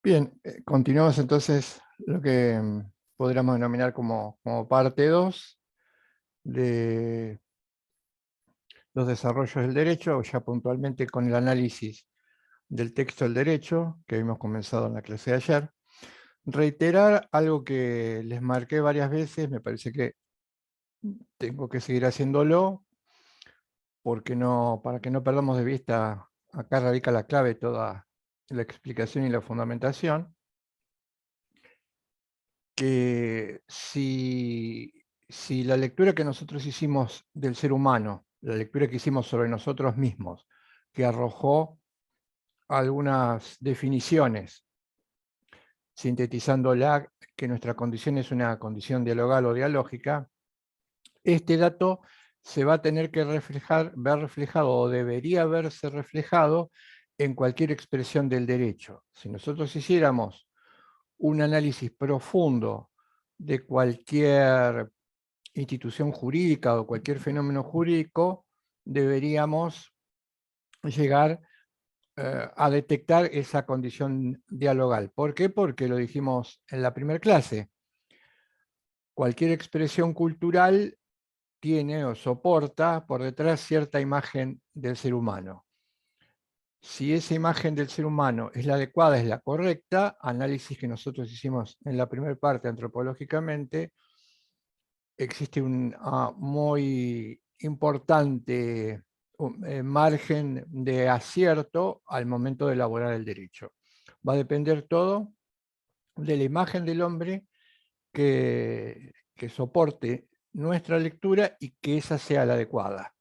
Bien, continuamos entonces lo que podríamos denominar como parte 2 de los desarrollos del derecho, ya puntualmente con el análisis del texto del derecho, que hemos comenzado en la clase de ayer. Reiterar algo que les marqué varias veces, me parece que tengo que seguir haciéndolo, porque para que no perdamos de vista, acá radica la clave, toda la explicación y la fundamentación, que si la lectura que nosotros hicimos del ser humano, la lectura que hicimos sobre nosotros mismos, que arrojó algunas definiciones, sintetizándola que nuestra condición es una condición dialogal o dialógica, este dato se va a tener que ver reflejado o debería verse reflejado en cualquier expresión del derecho. Si nosotros hiciéramos un análisis profundo de cualquier institución jurídica o cualquier fenómeno jurídico, deberíamos llegar a detectar esa condición dialogal. ¿Por qué? Porque lo dijimos en la primera clase. Cualquier expresión cultural tiene o soporta por detrás cierta imagen del ser humano. Si esa imagen del ser humano es la adecuada, es la correcta, análisis que nosotros hicimos en la primera parte antropológicamente, existe un muy importante margen de acierto al momento de elaborar el derecho. Va a depender todo de la imagen del hombre que soporte nuestra lectura y que esa sea la adecuada.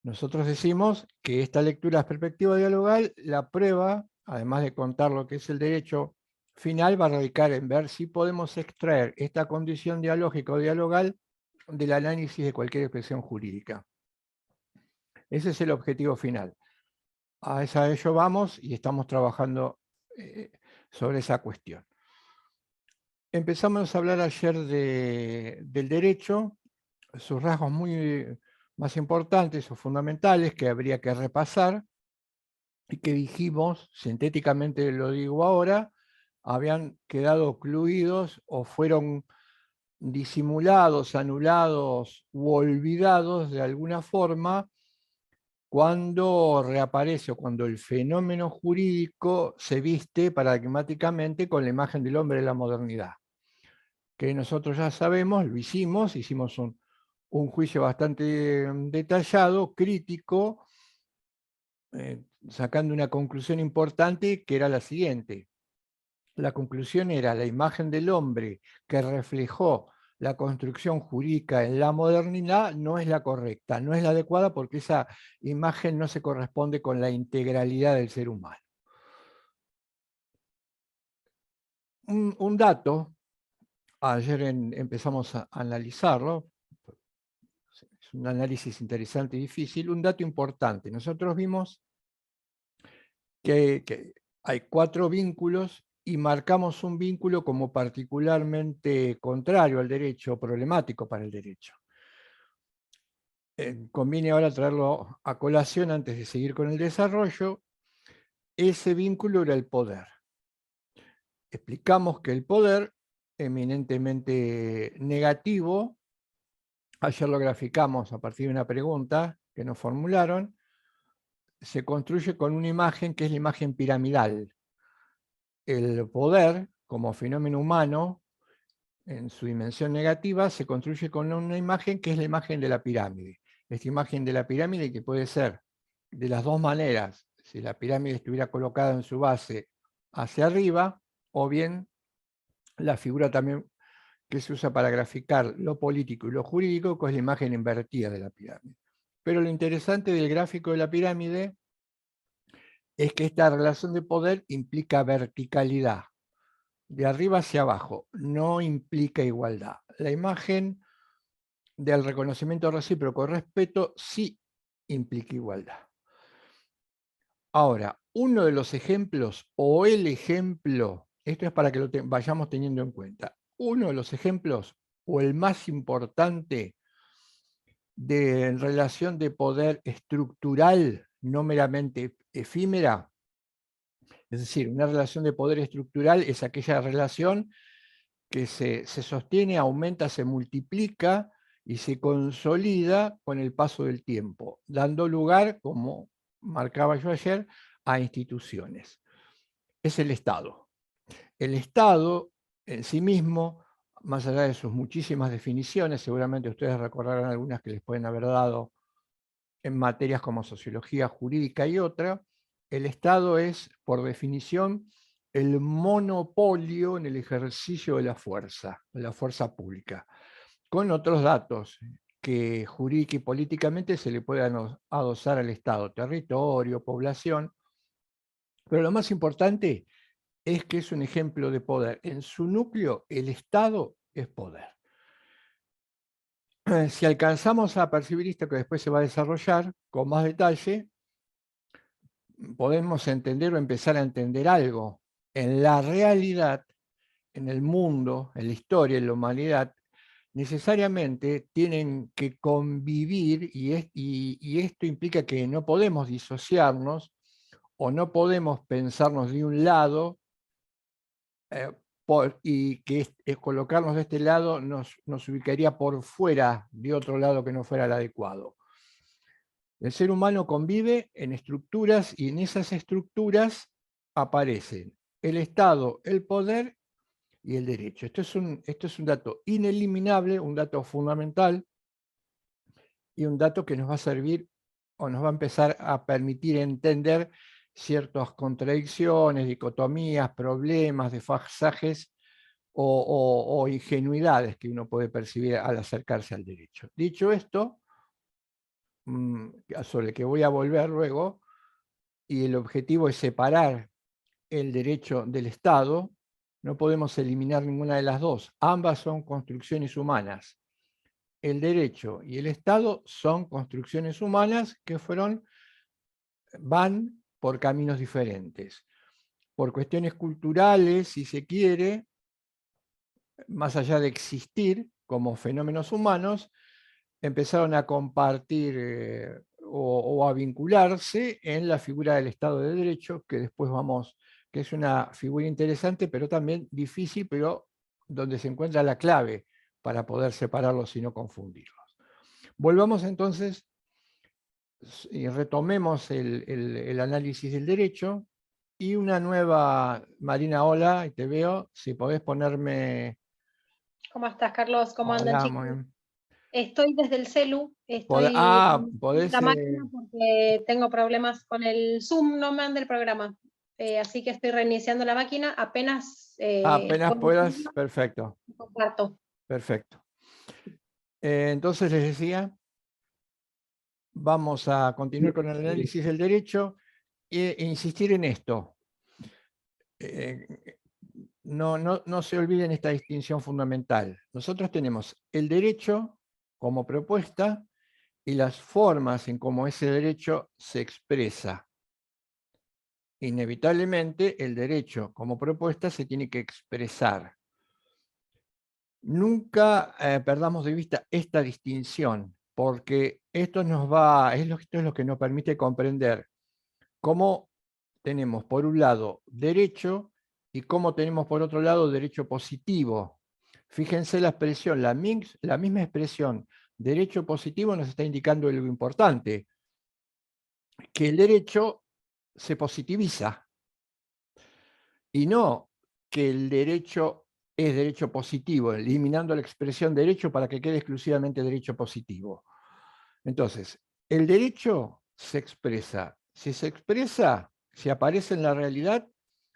Nosotros decimos que esta lectura es perspectiva dialogal, la prueba, además de contar lo que es el derecho final, va a radicar en ver si podemos extraer esta condición dialógica o dialogal del análisis de cualquier expresión jurídica. Ese es el objetivo final. A ello vamos y estamos trabajando sobre esa cuestión. Empezamos a hablar ayer del derecho, sus rasgos más importantes o fundamentales que habría que repasar y que dijimos, sintéticamente lo digo ahora, habían quedado ocluidos o fueron disimulados, anulados u olvidados de alguna forma cuando reaparece o cuando el fenómeno jurídico se viste paradigmáticamente con la imagen del hombre de la modernidad. Que nosotros ya sabemos, lo hicimos un juicio bastante detallado, crítico, sacando una conclusión importante que era la siguiente. La conclusión era la imagen del hombre que reflejó la construcción jurídica en la modernidad no es la correcta, no es la adecuada porque esa imagen no se corresponde con la integralidad del ser humano. Un dato, ayer empezamos a analizarlo, es un análisis interesante y difícil, un dato importante. Nosotros vimos que hay 4 vínculos y marcamos un vínculo como particularmente contrario al derecho, problemático para el derecho. Conviene ahora traerlo a colación antes de seguir con el desarrollo. Ese vínculo era el poder. Explicamos que el poder, eminentemente negativo, ayer lo graficamos a partir de una pregunta que nos formularon, se construye con una imagen que es la imagen piramidal. El poder, como fenómeno humano, en su dimensión negativa, se construye con una imagen que es la imagen de la pirámide. Esta imagen de la pirámide que puede ser de las dos maneras, si la pirámide estuviera colocada en su base hacia arriba, o bien la figura también que se usa para graficar lo político y lo jurídico, que es la imagen invertida de la pirámide. Pero lo interesante del gráfico de la pirámide es que esta relación de poder implica verticalidad, de arriba hacia abajo, no implica igualdad. La imagen del reconocimiento recíproco, respeto, sí implica igualdad. Ahora, uno de los ejemplos o el ejemplo, esto es para que lo vayamos teniendo en cuenta, uno de los ejemplos o el más importante de relación de poder estructural, no meramente efímera, Es decir, una relación de poder estructural es aquella relación que se sostiene, aumenta, se multiplica y se consolida con el paso del tiempo, dando lugar, como marcaba yo ayer, a instituciones. Es el Estado. El Estado en sí mismo, más allá de sus muchísimas definiciones, seguramente ustedes recordarán algunas que les pueden haber dado en materias como sociología jurídica y otra, el Estado es, por definición, el monopolio en el ejercicio de la fuerza pública, con otros datos que jurídica y políticamente se le puedan adosar al Estado, territorio, población, pero lo más importante es que es un ejemplo de poder. En su núcleo, el Estado es poder. Si alcanzamos a percibir esto que después se va a desarrollar con más detalle, podemos entender o empezar a entender algo. En la realidad, en el mundo, en la historia, en la humanidad, necesariamente tienen que convivir y esto implica que no podemos disociarnos o no podemos pensarnos de un lado y que colocarnos de este lado nos ubicaría por fuera de otro lado que no fuera el adecuado. El ser humano convive en estructuras y en esas estructuras aparecen el Estado, el poder y el derecho. Esto es un dato ineliminable, un dato fundamental y un dato que nos va a servir o nos va a empezar a permitir entender ciertas contradicciones, dicotomías, problemas, desfasajes o ingenuidades que uno puede percibir al acercarse al derecho. Dicho esto, sobre el que voy a volver luego, y el objetivo es separar el derecho del Estado, no podemos eliminar ninguna de las dos. Ambas son construcciones humanas. El derecho y el Estado son construcciones humanas que van por caminos diferentes. Por cuestiones culturales, si se quiere, más allá de existir como fenómenos humanos, empezaron a compartir o a vincularse en la figura del Estado de Derecho, que después que es una figura interesante, pero también difícil, pero donde se encuentra la clave para poder separarlos y no confundirlos. Volvamos entonces y retomemos el análisis del derecho y una nueva, Marina, hola, y te veo, si podés ponerme... ¿Cómo estás, Carlos? ¿Cómo andan, Hola, chicos? Estoy desde el celu, podés... la máquina porque tengo problemas con el Zoom, no me anda el programa. Así que estoy reiniciando la máquina, apenas apenas puedas, hacerlo, perfecto, comparto. perfecto. Entonces les decía, vamos a continuar con el análisis del derecho e insistir en esto. No se olviden esta distinción fundamental. Nosotros tenemos el derecho como propuesta y las formas en cómo ese derecho se expresa. Inevitablemente, el derecho como propuesta se tiene que expresar. Nunca perdamos de vista esta distinción, porque esto es lo que nos permite comprender cómo tenemos por un lado derecho y cómo tenemos por otro lado derecho positivo. Fíjense la expresión, la misma expresión derecho positivo nos está indicando algo importante, que el derecho se positiviza y no que el derecho es derecho positivo, eliminando la expresión derecho para que quede exclusivamente derecho positivo. Entonces, el derecho se expresa. Si se expresa, si aparece en la realidad,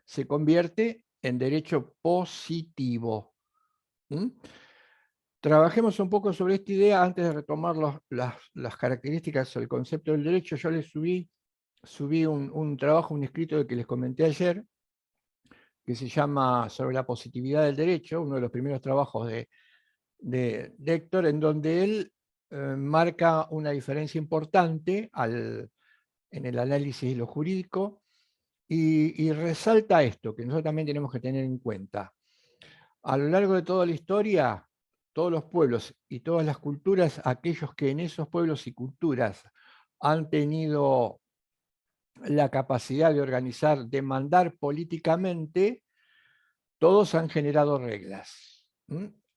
se convierte en derecho positivo. Trabajemos un poco sobre esta idea antes de retomar las características o el concepto del derecho. Yo les subí un trabajo, un escrito que les comenté ayer, que se llama Sobre la positividad del derecho, uno de los primeros trabajos de Héctor, en donde él marca una diferencia importante en el análisis de lo jurídico y resalta esto, que nosotros también tenemos que tener en cuenta. A lo largo de toda la historia, todos los pueblos y todas las culturas, aquellos que en esos pueblos y culturas han tenido la capacidad de organizar, de mandar políticamente, todos han generado reglas.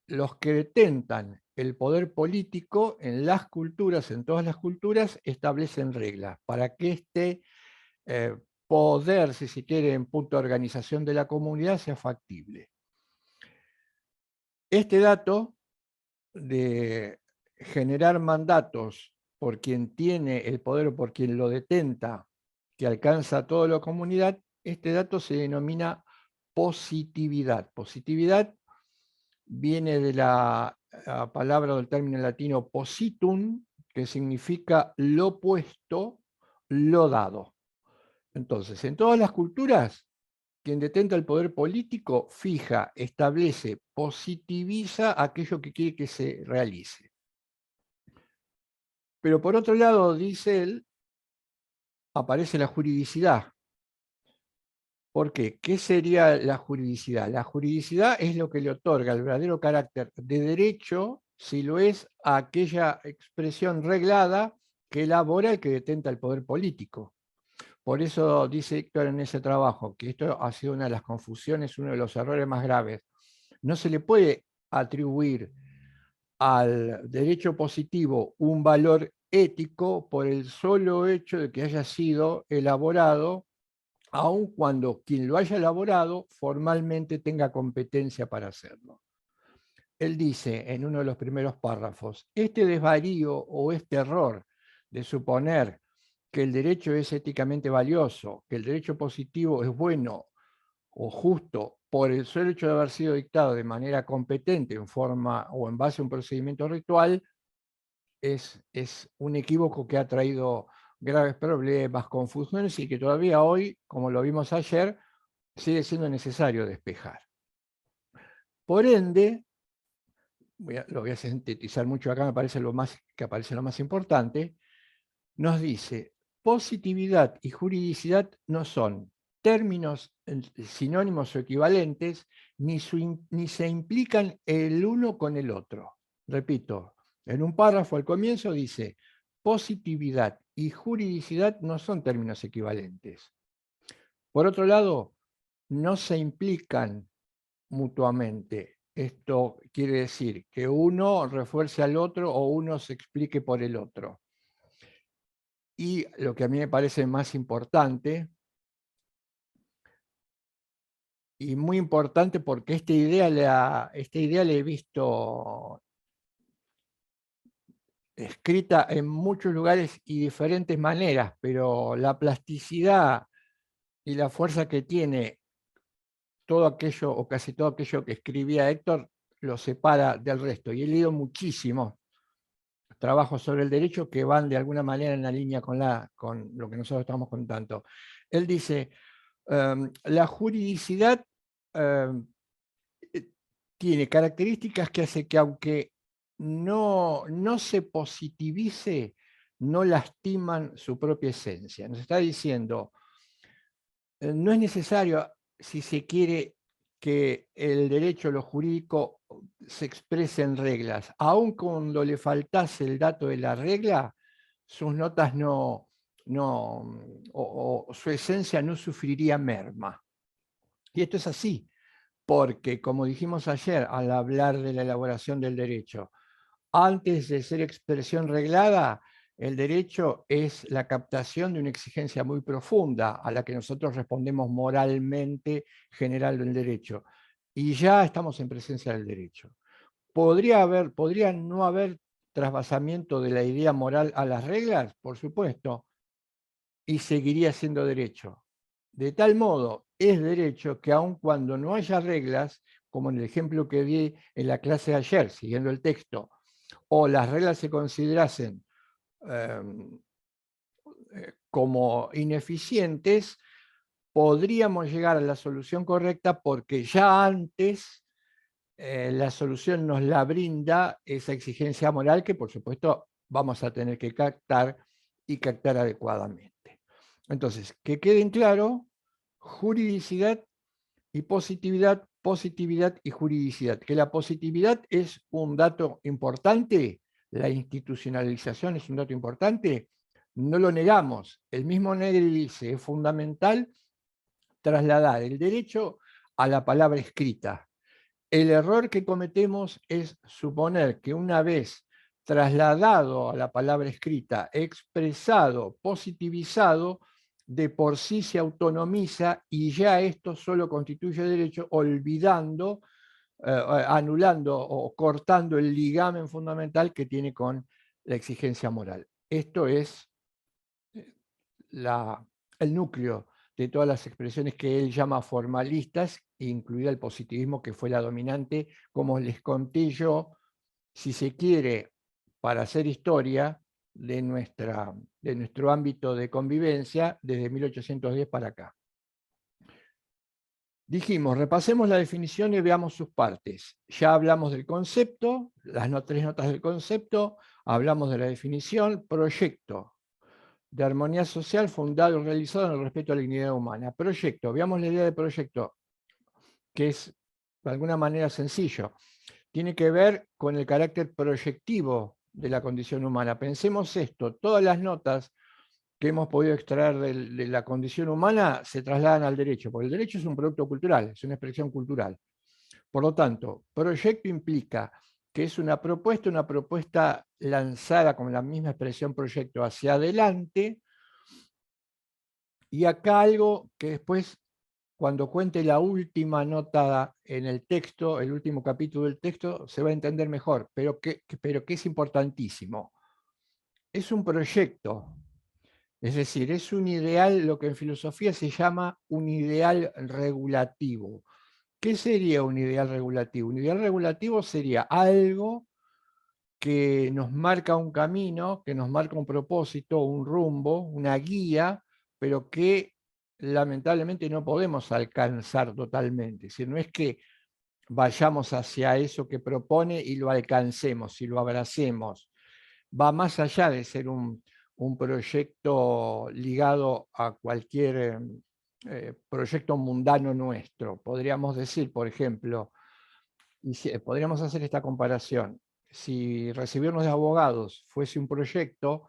Los que detentan el poder político en las culturas, en todas las culturas, establecen reglas para que este poder, si se quiere, en punto de organización de la comunidad, sea factible. Este dato de generar mandatos por quien tiene el poder o por quien lo detenta, que alcanza a toda la comunidad, este dato se denomina positividad. Positividad viene de la palabra o del término latino positum, que significa lo opuesto, lo dado. Entonces, en todas las culturas, quien detenta el poder político fija, establece, positiviza aquello que quiere que se realice. Pero por otro lado, dice él, aparece la juridicidad. ¿Por qué? ¿Qué sería la juridicidad? La juridicidad es lo que le otorga el verdadero carácter de derecho, si lo es, a aquella expresión reglada que elabora el que detenta el poder político. Por eso dice Héctor en ese trabajo, que esto ha sido una de las confusiones, uno de los errores más graves. No se le puede atribuir al derecho positivo un valor ético por el solo hecho de que haya sido elaborado, aun cuando quien lo haya elaborado formalmente tenga competencia para hacerlo. Él dice en uno de los primeros párrafos, este desvarío o este error de suponer que el derecho es éticamente valioso, que el derecho positivo es bueno o justo por el solo hecho de haber sido dictado de manera competente en forma o en base a un procedimiento ritual, es un equívoco que ha traído graves problemas, confusiones y que todavía hoy, como lo vimos ayer, sigue siendo necesario despejar. Por ende, lo voy a sintetizar mucho acá, me parece lo más importante, nos dice, positividad y juridicidad no son términos sinónimos o equivalentes, ni se implican el uno con el otro. Repito, en un párrafo al comienzo dice, positividad y juridicidad no son términos equivalentes. Por otro lado, no se implican mutuamente. Esto quiere decir que uno refuerce al otro o uno se explique por el otro. Y lo que a mí me parece más importante, y muy importante porque esta idea la he visto escrita en muchos lugares y diferentes maneras, pero la plasticidad y la fuerza que tiene todo aquello o casi todo aquello que escribía Héctor lo separa del resto. Y he leído muchísimos trabajos sobre el derecho que van de alguna manera en la línea con lo que nosotros estamos contando. Él dice, la juridicidad tiene características que hace que aunque no se positivice, no lastiman su propia esencia. Nos está diciendo, no es necesario, si se quiere, que el derecho, lo jurídico, se exprese en reglas. Aun cuando le faltase el dato de la regla, sus notas o su esencia no sufriría merma. Y esto es así, porque, como dijimos ayer, al hablar de la elaboración del derecho, antes de ser expresión reglada, el derecho es la captación de una exigencia muy profunda a la que nosotros respondemos moralmente generando el derecho. Y ya estamos en presencia del derecho. Podría no haber trasvasamiento de la idea moral a las reglas, por supuesto, y seguiría siendo derecho. De tal modo, es derecho que aun cuando no haya reglas, como en el ejemplo que di en la clase de ayer, siguiendo el texto, o las reglas se considerasen como ineficientes, podríamos llegar a la solución correcta porque ya antes la solución nos la brinda esa exigencia moral que por supuesto vamos a tener que captar y captar adecuadamente. Entonces, que queden claro, juridicidad y positividad, positividad y juridicidad. Que la positividad es un dato importante, la institucionalización es un dato importante, no lo negamos. El mismo Negri dice, es fundamental trasladar el derecho a la palabra escrita. El error que cometemos es suponer que una vez trasladado a la palabra escrita, expresado, positivizado, de por sí se autonomiza y ya esto solo constituye derecho, olvidando, anulando o cortando el ligamen fundamental que tiene con la exigencia moral. Esto es el núcleo de todas las expresiones que él llama formalistas, incluida el positivismo, que fue la dominante, como les conté yo, si se quiere, para hacer historia de nuestro ámbito de convivencia desde 1810 para acá. Dijimos, repasemos la definición y veamos sus partes. Ya hablamos del concepto, las 3 notas del concepto, hablamos de la definición, proyecto de armonía social fundado y realizado en el respeto a la dignidad humana. Proyecto, veamos la idea de proyecto, que es de alguna manera sencillo. Tiene que ver con el carácter proyectivo de la condición humana. Pensemos esto, todas las notas que hemos podido extraer de la condición humana se trasladan al derecho, porque el derecho es un producto cultural, es una expresión cultural. Por lo tanto, proyecto implica que es una propuesta lanzada con la misma expresión proyecto hacia adelante, y acá algo que después, cuando cuente la última nota en el texto, el último capítulo del texto, se va a entender mejor, pero que es importantísimo. Es un proyecto, es decir, es un ideal, lo que en filosofía se llama un ideal regulativo. ¿Qué sería un ideal regulativo? Un ideal regulativo sería algo que nos marca un camino, que nos marca un propósito, un rumbo, una guía, pero que lamentablemente no podemos alcanzar totalmente. Si no es que vayamos hacia eso que propone y lo alcancemos, y lo abracemos. Va más allá de ser un proyecto ligado a cualquier proyecto mundano nuestro. Podríamos decir, por ejemplo, podríamos hacer esta comparación. Si recibirnos de abogados fuese un proyecto,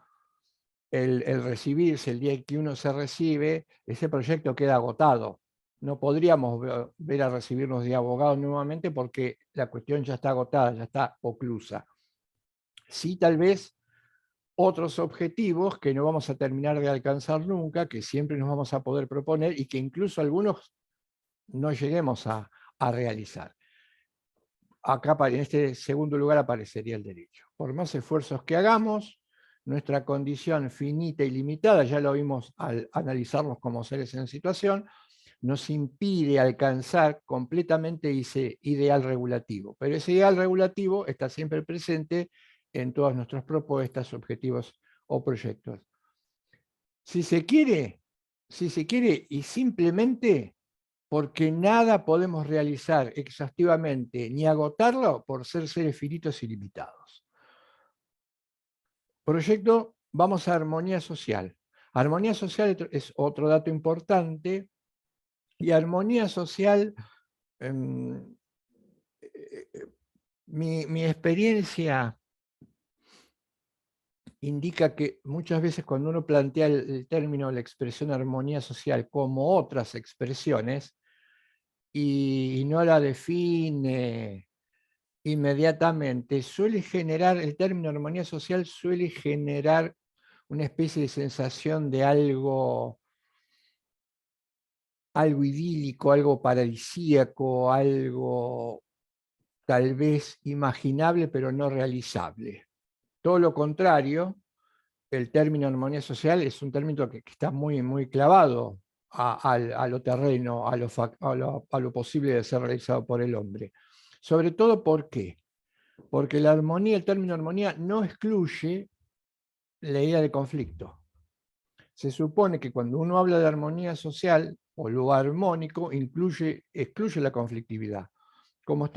el recibirse, el día que uno se recibe, ese proyecto queda agotado. No podríamos ver a recibirnos de abogados nuevamente porque la cuestión ya está agotada, ya está oclusa. Sí, tal vez otros objetivos que no vamos a terminar de alcanzar nunca, que siempre nos vamos a poder proponer y que incluso algunos no lleguemos a realizar. Acá en este segundo lugar aparecería el derecho. Por más esfuerzos que hagamos, nuestra condición finita y limitada, ya lo vimos al analizarnos como seres en situación, nos impide alcanzar completamente ese ideal regulativo. Pero ese ideal regulativo está siempre presente en todas nuestras propuestas, objetivos o proyectos. Si se quiere y simplemente porque nada podemos realizar exhaustivamente ni agotarlo por ser seres finitos y limitados. Proyecto, vamos a armonía social. Armonía social es otro dato importante, y armonía social, mi experiencia indica que muchas veces cuando uno plantea el término, la expresión armonía social como otras expresiones, y no la define inmediatamente, suele generar, el término armonía social suele generar una especie de sensación de algo idílico, algo paradisíaco, algo tal vez imaginable pero no realizable. Todo lo contrario, el término armonía social es un término que está muy, muy clavado a lo terreno, a lo posible de ser realizado por el hombre. Sobre todo, ¿por qué? Porque la armonía, el término armonía, no excluye la idea de conflicto. Se supone que cuando uno habla de armonía social o lo armónico, excluye la conflictividad. Como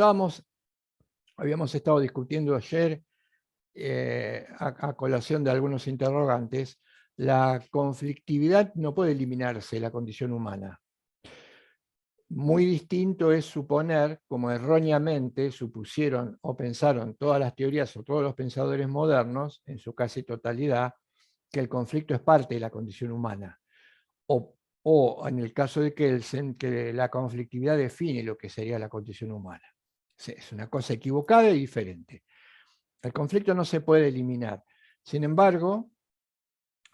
habíamos estado discutiendo ayer a colación de algunos interrogantes, la conflictividad no puede eliminarse de la condición humana. Muy distinto es suponer, como erróneamente supusieron o pensaron todas las teorías o todos los pensadores modernos, en su casi totalidad, que el conflicto es parte de la condición humana, o en el caso de que la conflictividad define lo que sería la condición humana. Es una cosa equivocada y diferente. El conflicto no se puede eliminar. Sin embargo,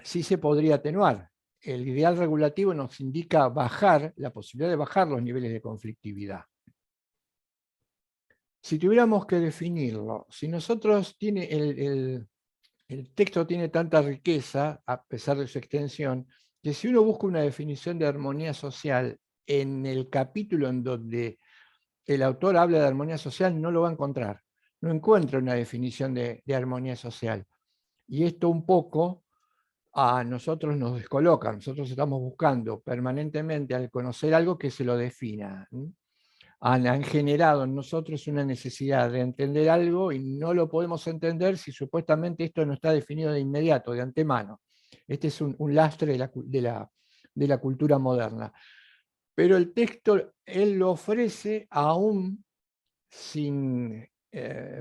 sí se podría atenuar. El ideal regulativo nos indica bajar, la posibilidad de bajar los niveles de conflictividad. Si tuviéramos que definirlo, si nosotros el texto tiene tanta riqueza, a pesar de su extensión, que si uno busca una definición de armonía social en el capítulo en donde el autor habla de armonía social, no lo va a encontrar. No encuentra una definición de armonía social. Y esto un poco a nosotros nos descoloca. Nosotros estamos buscando permanentemente, al conocer algo, que se lo defina. Han generado en nosotros una necesidad de entender algo y no lo podemos entender si supuestamente esto no está definido de inmediato, de antemano. Este es un lastre de la cultura moderna. Pero el texto, él lo ofrece aún sin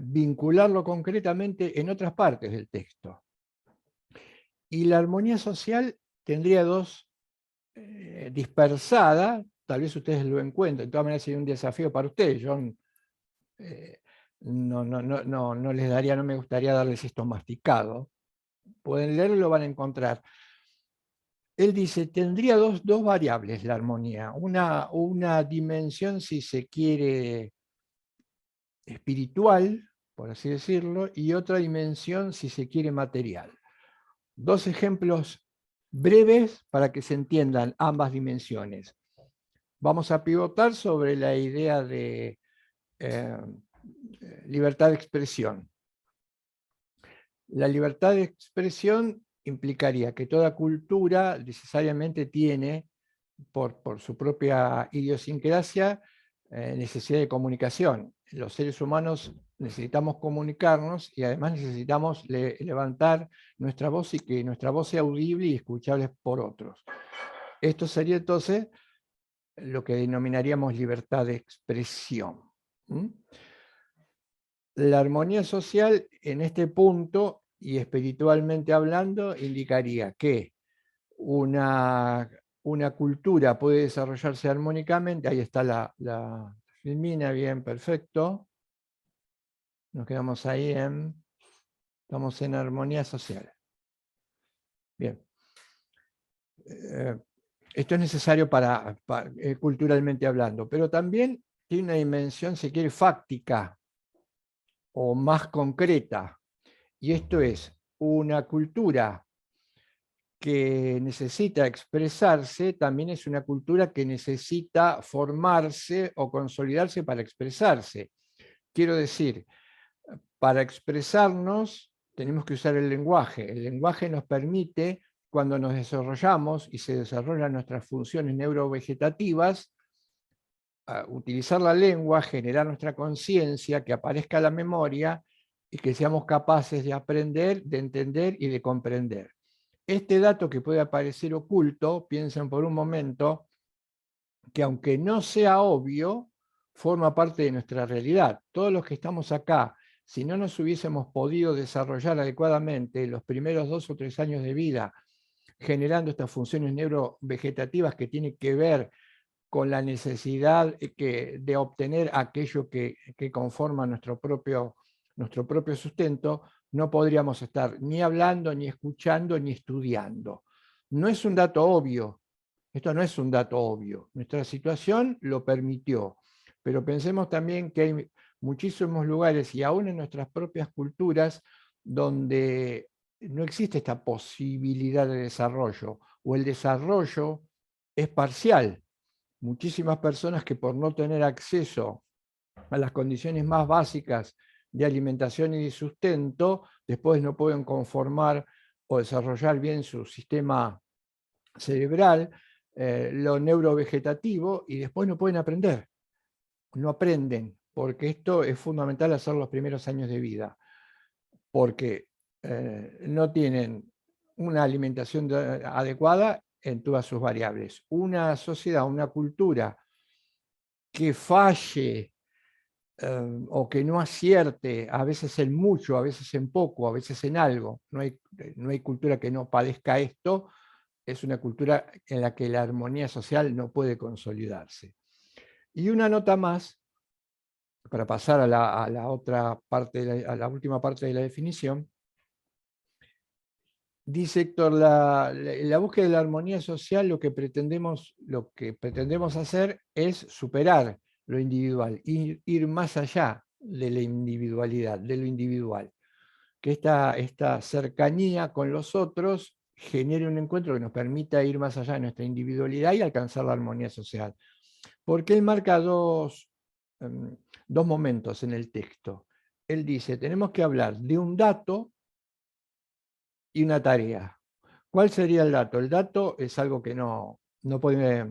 vincularlo concretamente en otras partes del texto. Y la armonía social tendría dos, dispersada, tal vez ustedes lo encuentren, de todas maneras sería un desafío para ustedes. Yo no les daría, no me gustaría darles esto masticado. Pueden leerlo y lo van a encontrar. Él dice, tendría dos variables la armonía, una dimensión, si se quiere, espiritual, por así decirlo, y otra dimensión, si se quiere, material. Dos ejemplos breves para que se entiendan ambas dimensiones. Vamos a pivotar sobre la idea de libertad de expresión. La libertad de expresión implicaría que toda cultura necesariamente tiene, por su propia idiosincrasia, necesidad de comunicación. Los seres humanos necesitamos comunicarnos y además necesitamos levantar nuestra voz y que nuestra voz sea audible y escuchable por otros. Esto sería entonces lo que denominaríamos libertad de expresión. La armonía social en este punto, y espiritualmente hablando, indicaría que una cultura puede desarrollarse armónicamente. Ahí está la filmina, bien, perfecto. Nos quedamos ahí estamos en armonía social. Bien. Esto es necesario para culturalmente hablando, pero también tiene una dimensión, si quiere, fáctica o más concreta. Y esto es una cultura que necesita expresarse, también es una cultura que necesita formarse o consolidarse para expresarse. Quiero decir, para expresarnos tenemos que usar el lenguaje. El lenguaje nos permite, cuando nos desarrollamos y se desarrollan nuestras funciones neurovegetativas, utilizar la lengua, generar nuestra conciencia, que aparezca la memoria y que seamos capaces de aprender, de entender y de comprender. Este dato que puede aparecer oculto, piensen por un momento, que aunque no sea obvio, forma parte de nuestra realidad. Todos los que estamos acá, si no nos hubiésemos podido desarrollar adecuadamente los primeros 2 o 3 años de vida, generando estas funciones neurovegetativas que tienen que ver con la necesidad de obtener aquello que conforma nuestro propio sustento, no podríamos estar ni hablando, ni escuchando, ni estudiando. No es un dato obvio, esto no es un dato obvio. Nuestra situación lo permitió, pero pensemos también que hay muchísimos lugares, y aún en nuestras propias culturas, donde no existe esta posibilidad de desarrollo, o el desarrollo es parcial. Muchísimas personas que por no tener acceso a las condiciones más básicas de alimentación y de sustento, después no pueden conformar o desarrollar bien su sistema cerebral, lo neurovegetativo, y después no pueden aprender. No aprenden, porque esto es fundamental hacer los primeros años de vida, porque no tienen una alimentación adecuada en todas sus variables. Una sociedad, una cultura que falle o que no acierte, a veces en mucho, a veces en poco, a veces en algo. No hay cultura que no padezca esto, es una cultura en la que la armonía social no puede consolidarse. Y una nota más, para pasar a la otra parte, a la última parte de la definición, dice Héctor, la búsqueda de la armonía social lo que pretendemos hacer es superar lo individual, ir más allá de la individualidad, de lo individual. Que esta cercanía con los otros genere un encuentro que nos permita ir más allá de nuestra individualidad y alcanzar la armonía social. Porque él marca dos momentos en el texto. Él dice, tenemos que hablar de un dato y una tarea. ¿Cuál sería el dato? El dato es algo que no puede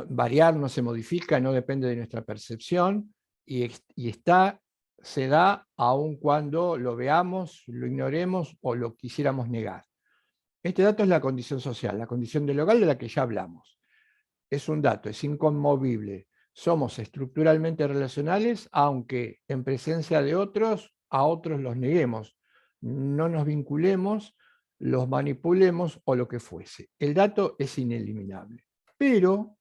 variar, no se modifica, no depende de nuestra percepción y se da aun cuando lo veamos, lo ignoremos o lo quisiéramos negar. Este dato es la condición social, la condición del local de la que ya hablamos. Es un dato, es inconmovible. Somos estructuralmente relacionales, aunque en presencia de otros, a otros los neguemos. No nos vinculemos, los manipulemos o lo que fuese. El dato es ineliminable. Pero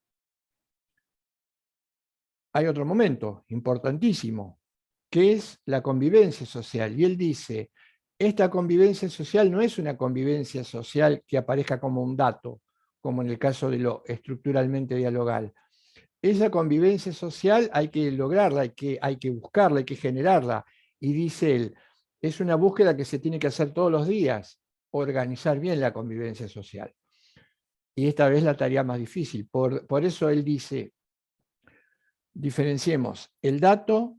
hay otro momento importantísimo, que es la convivencia social. Y él dice, esta convivencia social no es una convivencia social que aparezca como un dato, como en el caso de lo estructuralmente dialogal. Esa convivencia social hay que lograrla, hay que buscarla, hay que generarla. Y dice él, es una búsqueda que se tiene que hacer todos los días, organizar bien la convivencia social. Y esta vez la tarea más difícil. Por eso él dice, diferenciemos el dato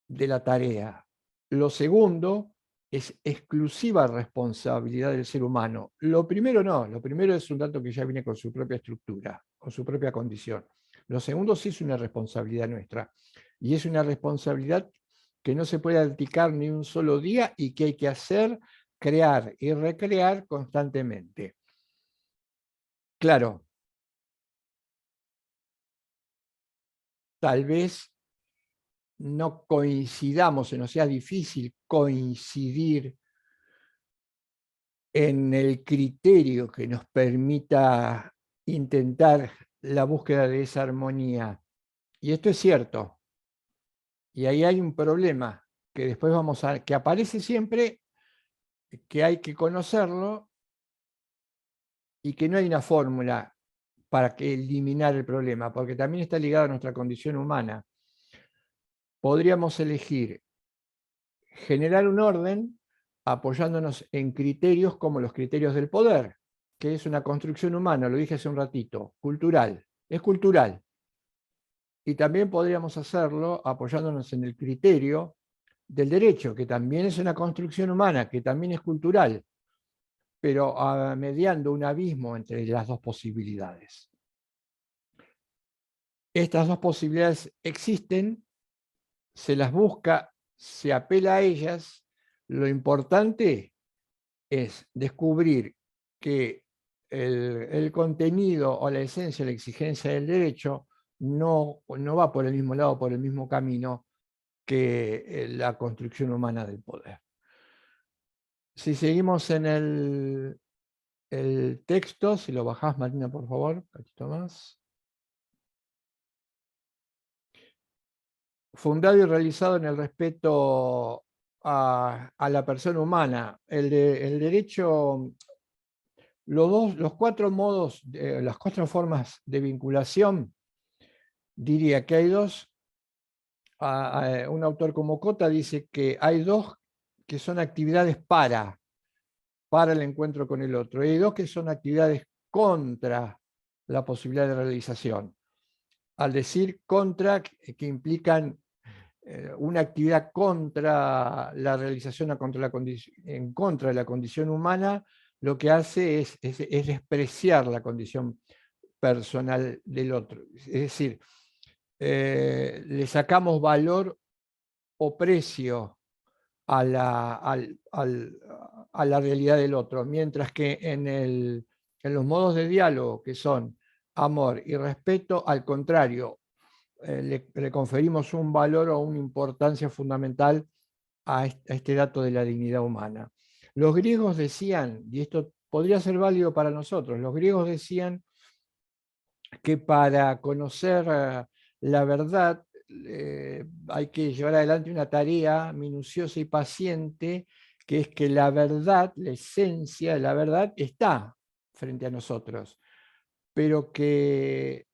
de la tarea. Lo segundo es exclusiva responsabilidad del ser humano. Lo primero no, lo primero es un dato que ya viene con su propia estructura, con su propia condición. Lo segundo sí es una responsabilidad nuestra. Y es una responsabilidad que no se puede abdicar ni un solo día y que hay que hacer, crear y recrear constantemente. Claro, tal vez no coincidamos, o nos sea difícil coincidir en el criterio que nos permita intentar la búsqueda de esa armonía. Y esto es cierto. Y ahí hay un problema que después que aparece siempre, que hay que conocerlo y que no hay una fórmula para eliminar el problema, porque también está ligado a nuestra condición humana. Podríamos elegir generar un orden apoyándonos en criterios como los criterios del poder, que es una construcción humana, lo dije hace un ratito, cultural, es cultural. Y también podríamos hacerlo apoyándonos en el criterio del derecho, que también es una construcción humana, que también es cultural, pero mediando un abismo entre las dos posibilidades. Estas dos posibilidades existen, se las busca, se apela a ellas. Lo importante es descubrir que el contenido o la esencia, la exigencia del derecho no va por el mismo lado, por el mismo camino que la construcción humana del poder. Si seguimos en el texto, si lo bajás, Marina, por favor, un poquito más. Fundado y realizado en el respeto a la persona humana. El derecho, los cuatro modos, las cuatro formas de vinculación, diría que hay dos. Un autor como Cota dice que hay dos que son actividades para el encuentro con el otro. Y hay dos que son actividades contra la posibilidad de realización. Al decir contra, que implican una actividad contra la realización, en contra de la condición humana, lo que hace es despreciar la condición personal del otro. Es decir, le sacamos valor o precio a la realidad del otro, mientras que en los modos de diálogo, que son amor y respeto, al contrario, le conferimos un valor o una importancia fundamental a este dato de la dignidad humana. Los griegos decían, y esto podría ser válido para nosotros, los griegos decían que para conocer la verdad hay que llevar adelante una tarea minuciosa y paciente, que es que la verdad, la esencia de la verdad está frente a nosotros, pero que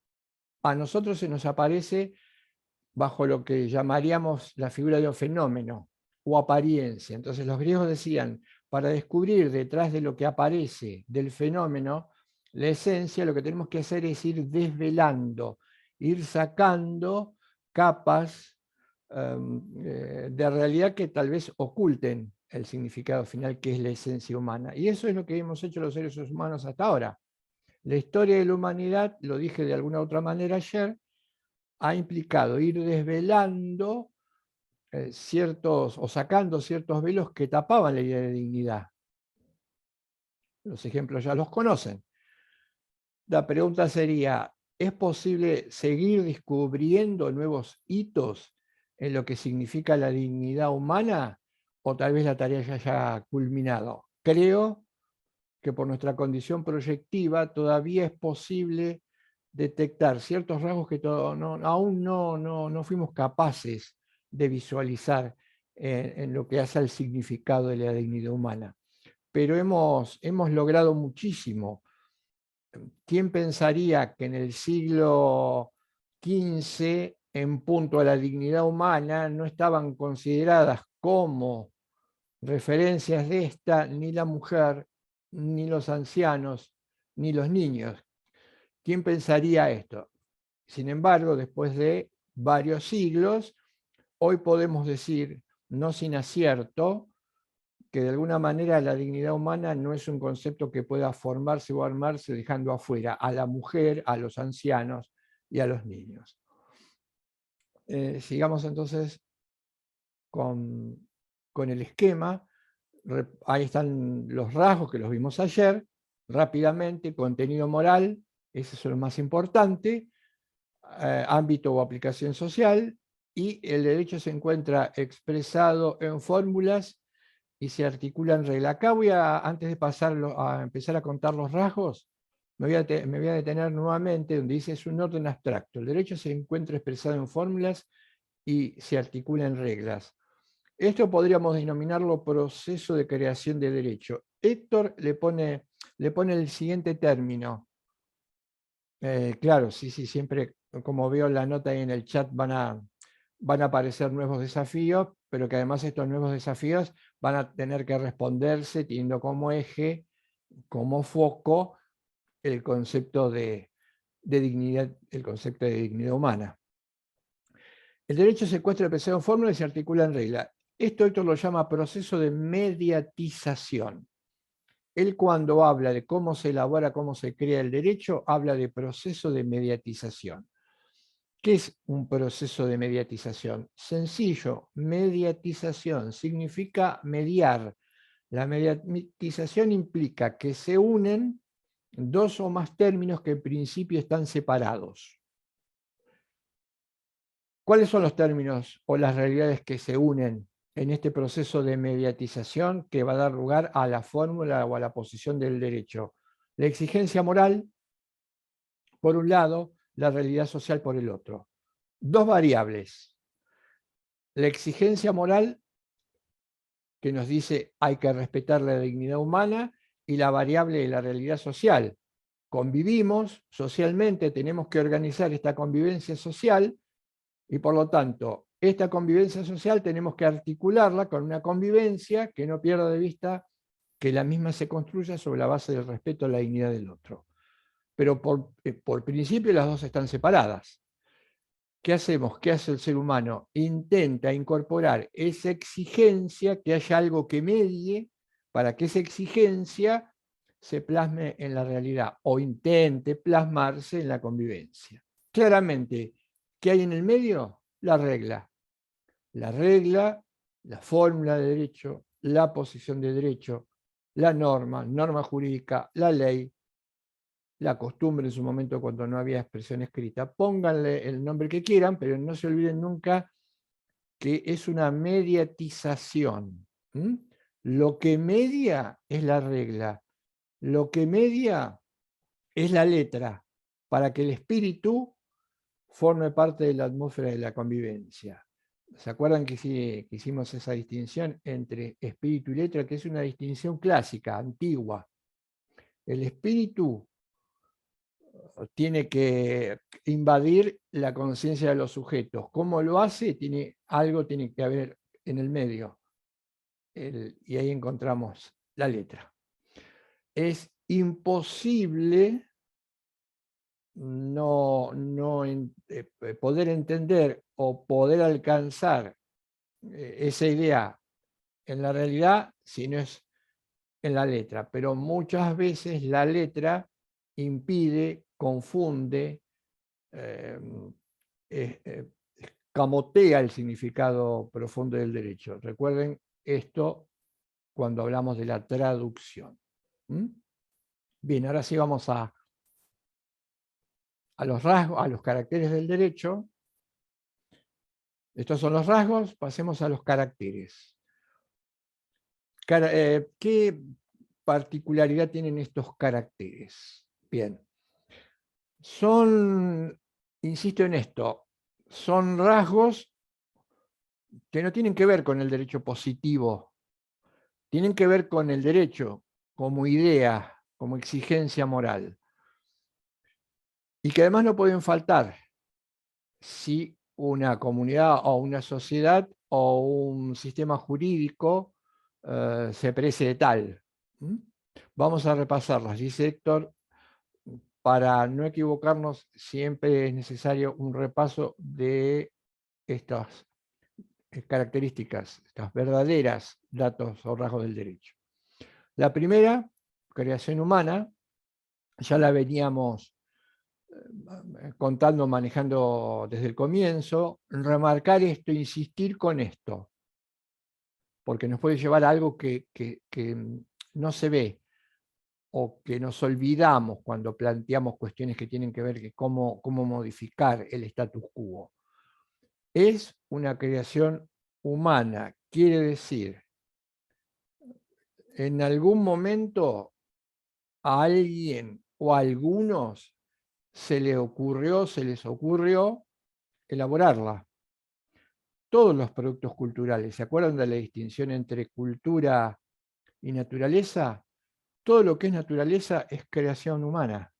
a nosotros se nos aparece bajo lo que llamaríamos la figura de un fenómeno o apariencia. Entonces los griegos decían, para descubrir detrás de lo que aparece del fenómeno, la esencia, lo que tenemos que hacer es ir desvelando, ir sacando capas de realidad que tal vez oculten el significado final, que es la esencia humana. Y eso es lo que hemos hecho los seres humanos hasta ahora. La historia de la humanidad, lo dije de alguna otra manera ayer, ha implicado ir desvelando ciertos o sacando ciertos velos que tapaban la idea de dignidad. Los ejemplos ya los conocen. La pregunta sería, ¿es posible seguir descubriendo nuevos hitos en lo que significa la dignidad humana? ¿O tal vez la tarea ya haya culminado? Creo que por nuestra condición proyectiva todavía es posible detectar ciertos rasgos que aún no fuimos capaces de visualizar en lo que hace al significado de la dignidad humana. Pero hemos logrado muchísimo. ¿Quién pensaría que en el siglo XV, en punto a la dignidad humana, no estaban consideradas como referencias de esta ni la mujer, ni los ancianos, ni los niños? ¿Quién pensaría esto? Sin embargo, después de varios siglos, hoy podemos decir, no sin acierto, que de alguna manera la dignidad humana no es un concepto que pueda formarse o armarse dejando afuera a la mujer, a los ancianos y a los niños. Sigamos entonces con el esquema. Ahí están los rasgos que los vimos ayer. Rápidamente, contenido moral, ese es lo más importante. Ámbito o aplicación social, y el derecho se encuentra expresado en fórmulas y se articula en regla. Acá voy antes de pasarlo a empezar a contar los rasgos, me voy a detener nuevamente donde dice es un orden abstracto. El derecho se encuentra expresado en fórmulas y se articula en reglas. Esto podríamos denominarlo proceso de creación de derecho. Héctor le pone el siguiente término. Claro, sí, siempre, como veo la nota ahí en el chat, van a aparecer nuevos desafíos, pero que además estos nuevos desafíos van a tener que responderse teniendo como eje, como foco, el concepto de dignidad, el concepto de dignidad humana. El derecho se encuentra expresado en fórmula y se articula en regla. Esto Héctor lo llama proceso de mediatización. Él, cuando habla de cómo se elabora, cómo se crea el derecho, habla de proceso de mediatización. ¿Qué es un proceso de mediatización? Sencillo, mediatización significa mediar. La mediatización implica que se unen dos o más términos que en principio están separados. ¿Cuáles son los términos o las realidades que se unen en este proceso de mediatización que va a dar lugar a la fórmula o a la posición del derecho? La exigencia moral, por un lado, la realidad social por el otro. Dos variables. La exigencia moral, que nos dice hay que respetar la dignidad humana, y la variable de la realidad social. Convivimos socialmente, tenemos que organizar esta convivencia social, y por lo tanto, esta convivencia social tenemos que articularla con una convivencia que no pierda de vista que la misma se construya sobre la base del respeto a la dignidad del otro. Pero por principio las dos están separadas. ¿Qué hacemos? ¿Qué hace el ser humano? Intenta incorporar esa exigencia, que haya algo que medie, para que esa exigencia se plasme en la realidad o intente plasmarse en la convivencia. Claramente, ¿qué hay en el medio? La regla. La regla, la fórmula de derecho, la posición de derecho, la norma jurídica, la ley, la costumbre en su momento cuando no había expresión escrita. Pónganle el nombre que quieran, pero no se olviden nunca que es una mediatización. Lo que media es la regla, lo que media es la letra, para que el espíritu forme parte de la atmósfera de la convivencia. ¿Se acuerdan que hicimos esa distinción entre espíritu y letra, que es una distinción clásica, antigua? El espíritu tiene que invadir la conciencia de los sujetos. ¿Cómo lo hace? Algo tiene que haber en el medio. Y ahí encontramos la letra. Es imposible poder entender o poder alcanzar esa idea en la realidad si no es en la letra, pero muchas veces la letra impide, confunde, escamotea el significado profundo del derecho. Recuerden esto cuando hablamos de la traducción. Bien, ahora sí vamos a los rasgos, a los caracteres del derecho. Estos son los rasgos, pasemos a los caracteres. ¿Qué particularidad tienen estos caracteres? Bien, insisto en esto, son rasgos que no tienen que ver con el derecho positivo, tienen que ver con el derecho como idea, como exigencia moral. Y que además no pueden faltar si una comunidad o una sociedad o un sistema jurídico se precie de tal. Vamos a repasarlas, dice Héctor. Para no equivocarnos, siempre es necesario un repaso de estas características, estas verdaderas datos o rasgos del derecho. La primera, creación humana, ya la veníamos contando, manejando desde el comienzo. Remarcar esto, insistir con esto, porque nos puede llevar a algo que no se ve o que nos olvidamos cuando planteamos cuestiones que tienen que ver con cómo modificar el status quo. Es una creación humana, quiere decir, en algún momento a alguien o a algunos se les ocurrió elaborarla. Todos los productos culturales, ¿se acuerdan de la distinción entre cultura y naturaleza? Todo lo que es naturaleza es creación humana.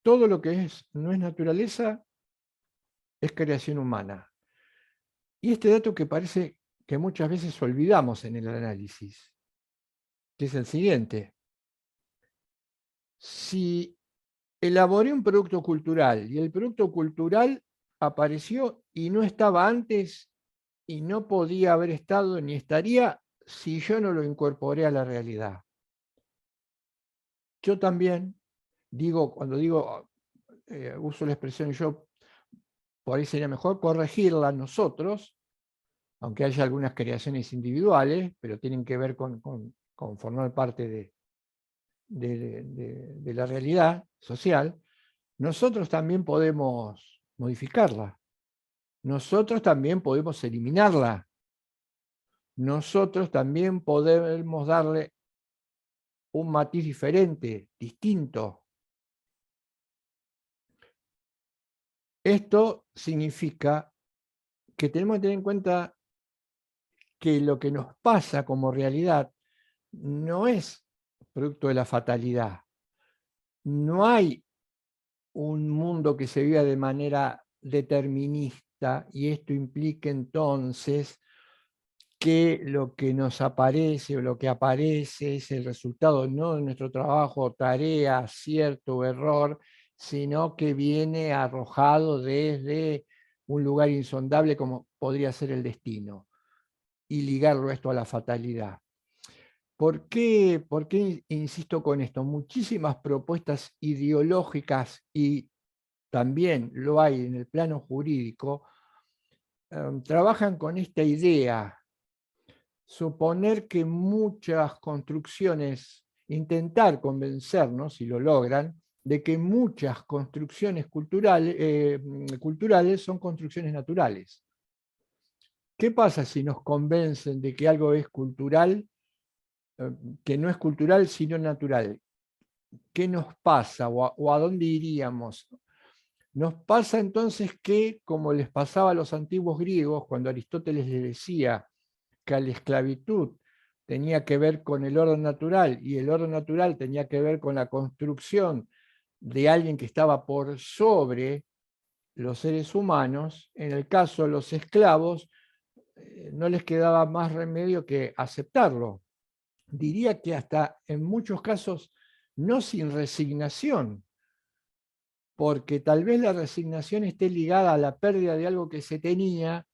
Todo lo que no es naturaleza es creación humana. Y este dato que parece que muchas veces olvidamos en el análisis, que es el siguiente. Si elaboré un producto cultural y el producto cultural apareció y no estaba antes y no podía haber estado ni estaría si yo no lo incorporé a la realidad. Yo también cuando digo, uso la expresión yo, por ahí sería mejor corregirla nosotros, aunque haya algunas creaciones individuales, pero tienen que ver con formar parte de la realidad social. Nosotros también podemos modificarla. Nosotros también podemos eliminarla. Nosotros también podemos darle un matiz diferente, distinto. Esto significa que tenemos que tener en cuenta que lo que nos pasa como realidad no es producto de la fatalidad. No hay un mundo que se viva de manera determinista y esto implica entonces que lo que nos aparece o lo que aparece es el resultado no de nuestro trabajo, tarea, acierto o error, sino que viene arrojado desde un lugar insondable como podría ser el destino, y ligarlo esto a la fatalidad. ¿Por qué insisto con esto? Muchísimas propuestas ideológicas, y también lo hay en el plano jurídico, trabajan con esta idea. Suponer que muchas construcciones intentar convencernos, si lo logran, de que muchas construcciones culturales son construcciones naturales. ¿Qué pasa si nos convencen de que algo es cultural, que no es cultural sino natural? ¿Qué nos pasa o a dónde iríamos? Nos pasa entonces que, como les pasaba a los antiguos griegos, cuando Aristóteles les decía que la esclavitud tenía que ver con el orden natural y el orden natural tenía que ver con la construcción de alguien que estaba por sobre los seres humanos, en el caso de los esclavos, no les quedaba más remedio que aceptarlo. Diría que hasta en muchos casos no sin resignación, porque tal vez la resignación esté ligada a la pérdida de algo que se tenía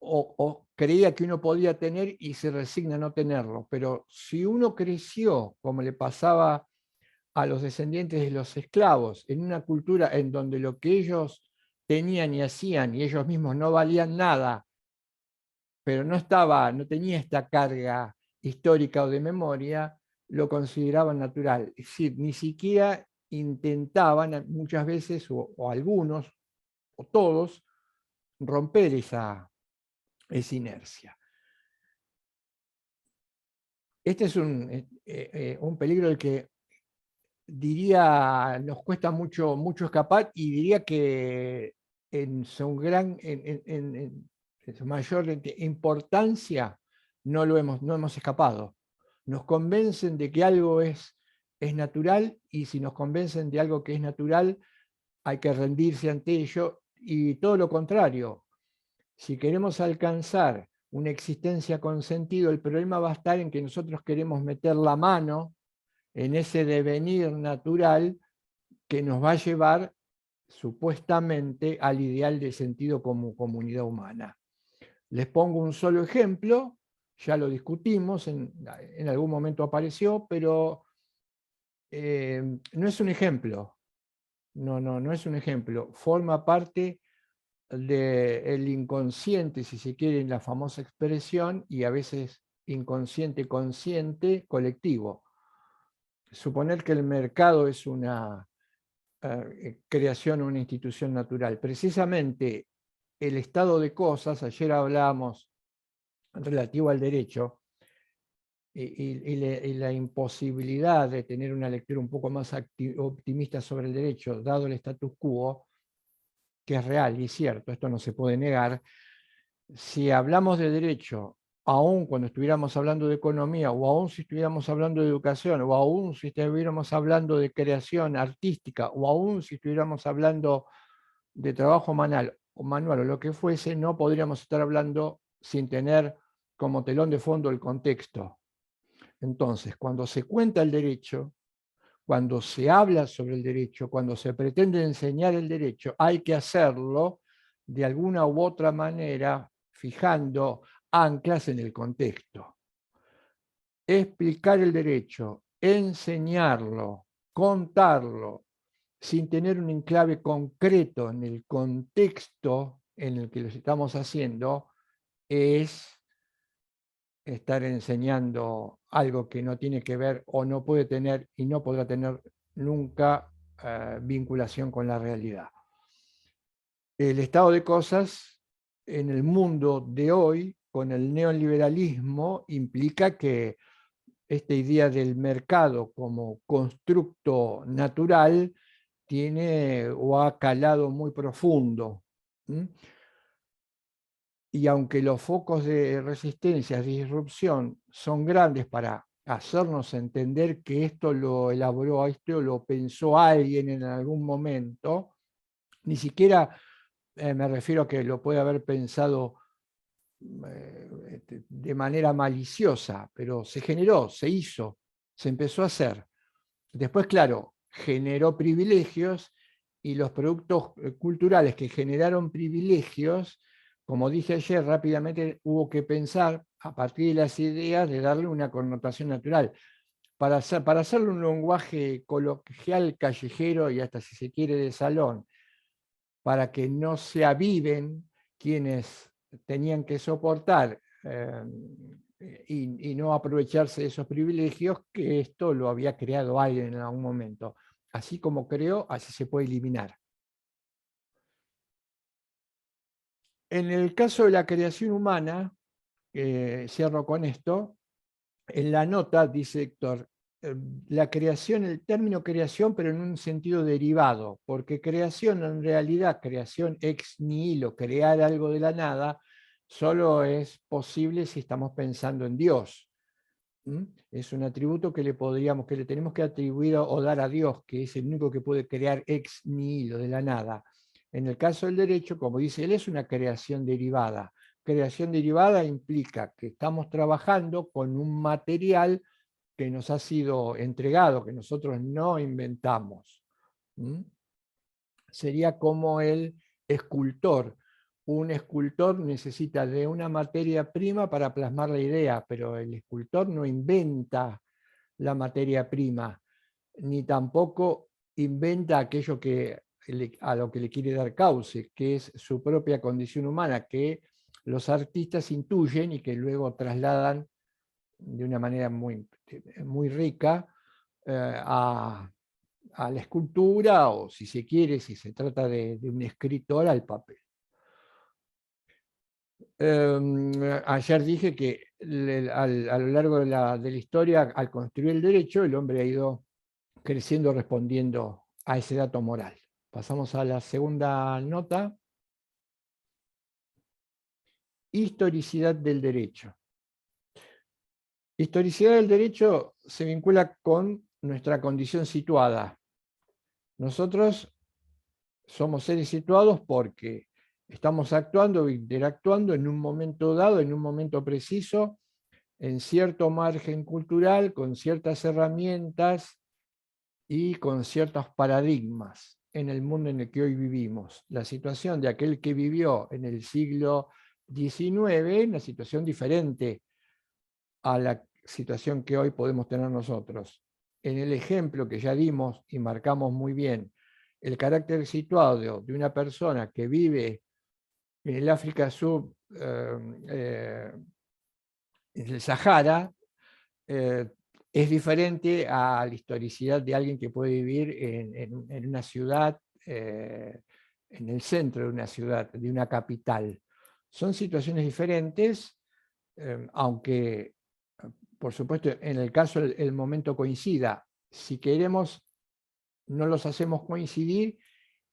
o creía que uno podía tener y se resigna a no tenerlo. Pero si uno creció, como le pasaba a los descendientes de los esclavos, en una cultura en donde lo que ellos tenían y hacían y ellos mismos no valían nada, pero no tenía esta carga histórica o de memoria, lo consideraban natural. Es decir, ni siquiera intentaban muchas veces, o algunos, o todos, romper esa inercia. Este es un peligro del que diría nos cuesta mucho escapar, y diría que en su mayor importancia no hemos escapado. Nos convencen de que algo es natural, y si nos convencen de algo que es natural, hay que rendirse ante ello, y todo lo contrario. Si queremos alcanzar una existencia con sentido, el problema va a estar en que nosotros queremos meter la mano en ese devenir natural que nos va a llevar supuestamente al ideal de sentido como comunidad humana. Les pongo un solo ejemplo, ya lo discutimos, en algún momento apareció, pero no es un ejemplo, no es un ejemplo, forma parte del inconsciente, si se quiere, en la famosa expresión, y a veces inconsciente, consciente, colectivo. Suponer que el mercado es una creación, una institución natural. Precisamente el estado de cosas, ayer hablábamos relativo al derecho, y la imposibilidad de tener una lectura un poco más optimista sobre el derecho, dado el status quo, que es real y cierto, esto no se puede negar. Si hablamos de derecho, aún cuando estuviéramos hablando de economía, o aún si estuviéramos hablando de educación, o aún si estuviéramos hablando de creación artística, o aún si estuviéramos hablando de trabajo manual o lo que fuese, no podríamos estar hablando sin tener como telón de fondo el contexto. Entonces, cuando se cuenta el derecho, cuando se habla sobre el derecho, cuando se pretende enseñar el derecho, hay que hacerlo de alguna u otra manera fijando anclas en el contexto. Explicar el derecho, enseñarlo, contarlo, sin tener un enclave concreto en el contexto en el que lo estamos haciendo, es estar enseñando algo que no tiene que ver o no puede tener y no podrá tener nunca vinculación con la realidad. El estado de cosas en el mundo de hoy, con el neoliberalismo, implica que esta idea del mercado como constructo natural tiene o ha calado muy profundo. Y aunque los focos de resistencia, de disrupción, son grandes para hacernos entender que esto lo elaboró, esto lo pensó alguien en algún momento, ni siquiera me refiero a que lo puede haber pensado de manera maliciosa, pero se generó, se hizo, se empezó a hacer. Después, claro, generó privilegios, y los productos culturales que generaron privilegios, como dije ayer, rápidamente hubo que pensar a partir de las ideas de darle una connotación natural. Para hacerle un lenguaje coloquial, callejero y hasta si se quiere de salón, para que no se aviven quienes tenían que soportar y no aprovecharse de esos privilegios, que esto lo había creado alguien en algún momento. Así como creó, así se puede eliminar. En el caso de la creación humana, cierro con esto, en la nota dice Héctor, la creación, el término creación, pero en un sentido derivado, porque creación en realidad, creación ex nihilo, crear algo de la nada, solo es posible si estamos pensando en Dios. Es un atributo que le tenemos que atribuir o dar a Dios, que es el único que puede crear ex nihilo, de la nada. En el caso del derecho, como dice él, es una creación derivada. Creación derivada implica que estamos trabajando con un material que nos ha sido entregado, que nosotros no inventamos. Sería como el escultor. Un escultor necesita de una materia prima para plasmar la idea, pero el escultor no inventa la materia prima, ni tampoco inventa aquello a lo que le quiere dar cauce, que es su propia condición humana, que los artistas intuyen y que luego trasladan de una manera muy, muy rica a la escultura, o si se quiere, si se trata de un escritor, al papel. Ayer dije que a lo largo de la historia, al construir el derecho, el hombre ha ido creciendo respondiendo a ese dato moral. Pasamos a la segunda nota. Historicidad del derecho. Historicidad del derecho se vincula con nuestra condición situada. Nosotros somos seres situados porque estamos actuando e interactuando en un momento dado, en un momento preciso, en cierto margen cultural, con ciertas herramientas y con ciertos paradigmas en el mundo en el que hoy vivimos. La situación de aquel que vivió en el siglo XIX, una situación diferente a la situación que hoy podemos tener nosotros. En el ejemplo que ya dimos y marcamos muy bien, el carácter situado de una persona que vive en el África en el Sahara, es diferente a la historicidad de alguien que puede vivir en una ciudad, en el centro de una ciudad, de una capital. Son situaciones diferentes, aunque, por supuesto, en el caso el momento coincida. Si queremos, no los hacemos coincidir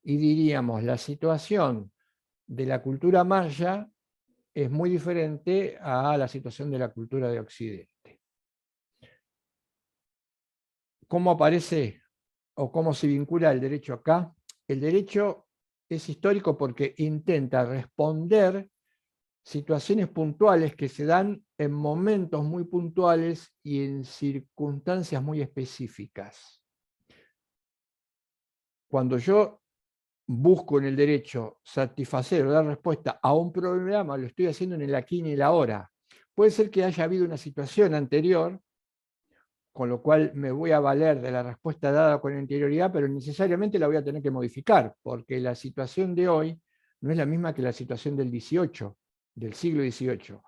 y diríamos, la situación de la cultura maya es muy diferente a la situación de la cultura de Occidente. ¿Cómo aparece o cómo se vincula el derecho acá? El derecho es histórico porque intenta responder situaciones puntuales que se dan en momentos muy puntuales y en circunstancias muy específicas. Cuando yo busco en el derecho satisfacer o dar respuesta a un problema, lo estoy haciendo en el aquí y el ahora. Puede ser que haya habido una situación anterior, con lo cual me voy a valer de la respuesta dada con anterioridad, pero necesariamente la voy a tener que modificar, porque la situación de hoy no es la misma que la situación del siglo XVIII.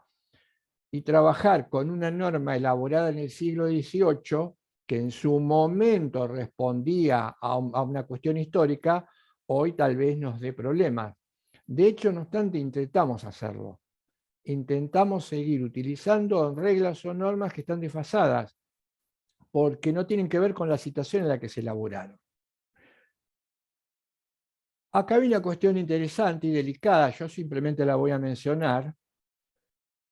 Y trabajar con una norma elaborada en el siglo XVIII, que en su momento respondía a una cuestión histórica, hoy tal vez nos dé problemas. De hecho, no obstante, intentamos hacerlo. Intentamos seguir utilizando reglas o normas que están desfasadas, porque no tienen que ver con la situación en la que se elaboraron. Acá hay una cuestión interesante y delicada, yo simplemente la voy a mencionar,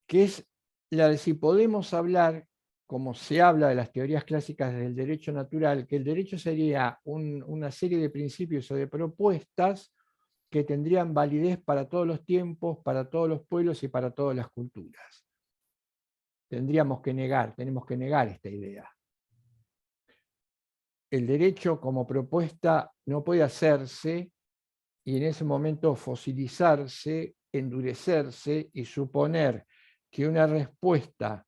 que es la de si podemos hablar, como se habla de las teorías clásicas del derecho natural, que el derecho sería una serie de principios o de propuestas que tendrían validez para todos los tiempos, para todos los pueblos y para todas las culturas. Tenemos que negar esta idea. El derecho como propuesta no puede hacerse y en ese momento fosilizarse, endurecerse y suponer que una respuesta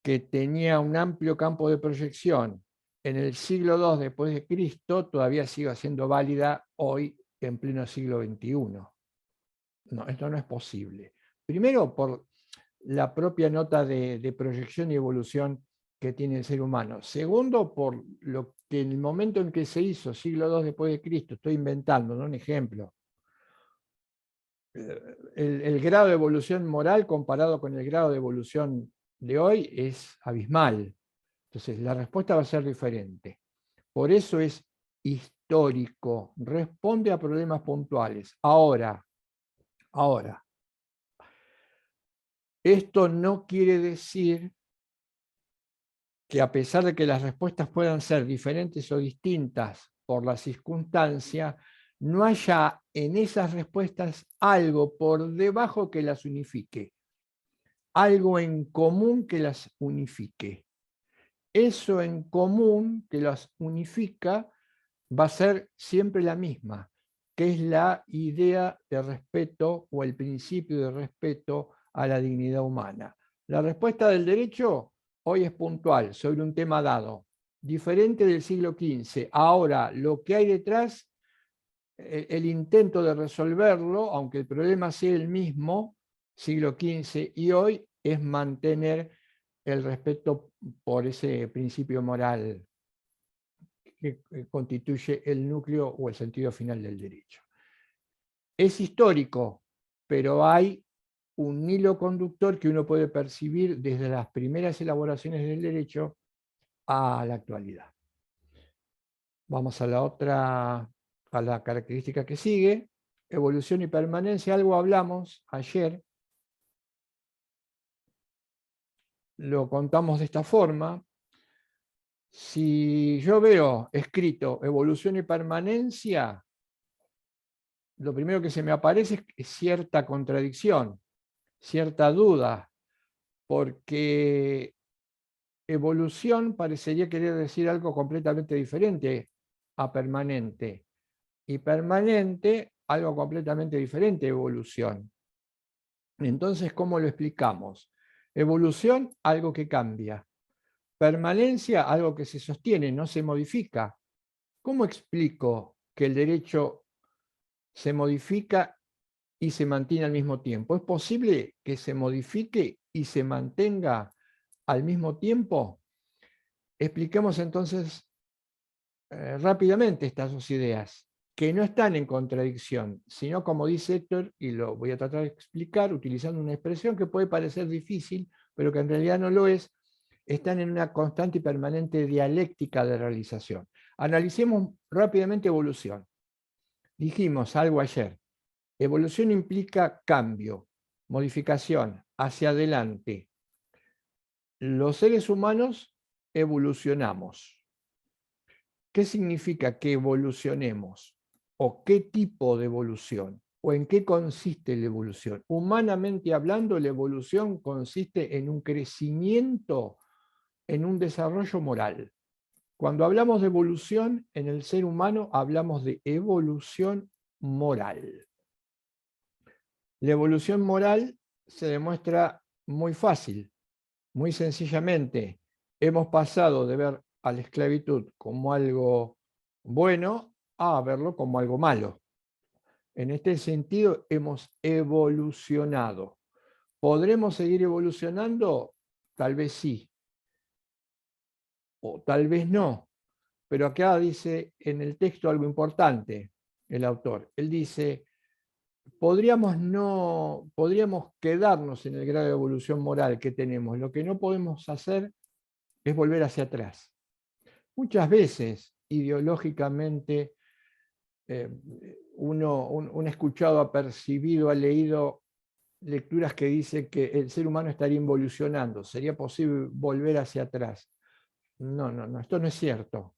que tenía un amplio campo de proyección en el siglo II después de Cristo todavía sigue siendo válida hoy en pleno siglo XXI. No, esto no es posible. Primero, la propia nota de proyección y evolución que tiene el ser humano. Segundo, por lo que en el momento en que se hizo, siglo II después de Cristo, estoy inventando, ¿no? Un ejemplo, el grado de evolución moral comparado con el grado de evolución de hoy es abismal. Entonces, la respuesta va a ser diferente. Por eso es histórico, responde a problemas puntuales. Ahora, esto no quiere decir que a pesar de que las respuestas puedan ser diferentes o distintas por la circunstancia, no haya en esas respuestas algo por debajo que las unifique, algo en común que las unifique. Eso en común que las unifica va a ser siempre la misma, que es la idea de respeto o el principio de respeto a la dignidad humana. La respuesta del derecho hoy es puntual sobre un tema dado, diferente del siglo XV. Ahora, lo que hay detrás, el intento de resolverlo, aunque el problema sea el mismo, siglo XV y hoy, es mantener el respeto por ese principio moral que constituye el núcleo o el sentido final del derecho. Es histórico, pero hay un hilo conductor que uno puede percibir desde las primeras elaboraciones del derecho a la actualidad. Vamos a la otra, a la característica que sigue, evolución y permanencia. Algo hablamos ayer, lo contamos de esta forma. Si yo veo escrito evolución y permanencia, lo primero que se me aparece es cierta contradicción, cierta duda, porque evolución parecería querer decir algo completamente diferente a permanente, y permanente algo completamente diferente a evolución. Entonces, ¿cómo lo explicamos? Evolución, algo que cambia. Permanencia, algo que se sostiene, no se modifica. ¿Cómo explico que el derecho se modifica y se mantiene al mismo tiempo? ¿Es posible que se modifique y se mantenga al mismo tiempo? Expliquemos entonces rápidamente estas dos ideas, que no están en contradicción, sino como dice Héctor, y lo voy a tratar de explicar utilizando una expresión que puede parecer difícil, pero que en realidad no lo es, están en una constante y permanente dialéctica de realización. Analicemos rápidamente evolución. Dijimos algo ayer. Evolución implica cambio, modificación, hacia adelante. Los seres humanos evolucionamos. ¿Qué significa que evolucionemos? ¿O qué tipo de evolución? ¿O en qué consiste la evolución? Humanamente hablando, la evolución consiste en un crecimiento, en un desarrollo moral. Cuando hablamos de evolución en el ser humano, hablamos de evolución moral. La evolución moral se demuestra muy fácil, muy sencillamente. Hemos pasado de ver a la esclavitud como algo bueno a verlo como algo malo. En este sentido, hemos evolucionado. ¿Podremos seguir evolucionando? Tal vez sí, o tal vez no. Pero acá dice en el texto algo importante, el autor. Él dice, podríamos quedarnos en el grado de evolución moral que tenemos. Lo que no podemos hacer es volver hacia atrás. Muchas veces, ideológicamente, uno ha escuchado, ha percibido, ha leído lecturas que dicen que el ser humano estaría involucionando, sería posible volver hacia atrás. No, esto no es cierto.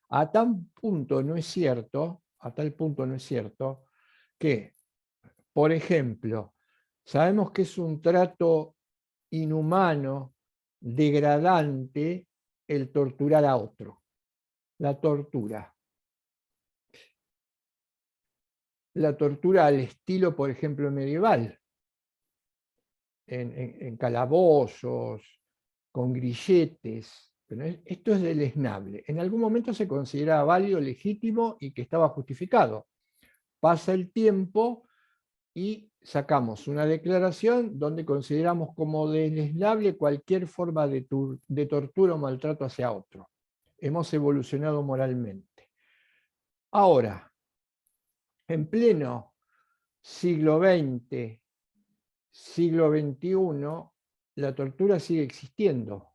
A tal punto no es cierto, que, por ejemplo, sabemos que es un trato inhumano, degradante, el torturar a otro. La tortura. La tortura al estilo, por ejemplo, medieval, en calabozos, con grilletes. Pero esto es deleznable. En algún momento se consideraba válido, legítimo y que estaba justificado. Pasa el tiempo y sacamos una declaración donde consideramos como deleznable cualquier forma de tortura o maltrato hacia otro. Hemos evolucionado moralmente. Ahora, en pleno siglo XX, siglo XXI, la tortura sigue existiendo.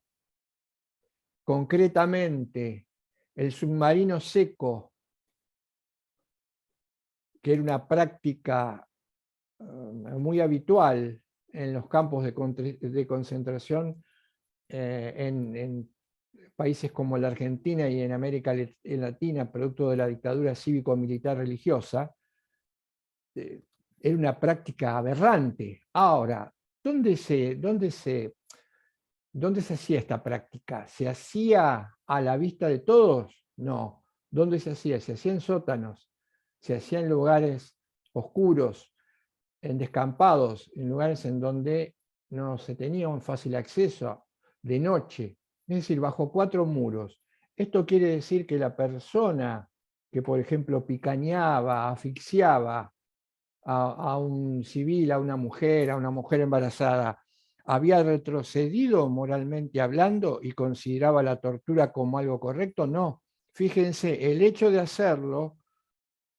Concretamente, el submarino seco, que era una práctica muy habitual en los campos de concentración en países como la Argentina y en América Latina, producto de la dictadura cívico-militar religiosa, era una práctica aberrante. Ahora, ¿dónde se hacía esta práctica? ¿Se hacía a la vista de todos? No. ¿Dónde se hacía? Se hacía en sótanos, se hacía en lugares oscuros, en descampados, en lugares en donde no se tenía un fácil acceso, de noche, es decir, bajo 4 muros. Esto quiere decir que la persona que, por ejemplo, picañaba, asfixiaba a un civil, a una mujer embarazada, ¿había retrocedido moralmente hablando y consideraba la tortura como algo correcto? No. Fíjense, el hecho de hacerlo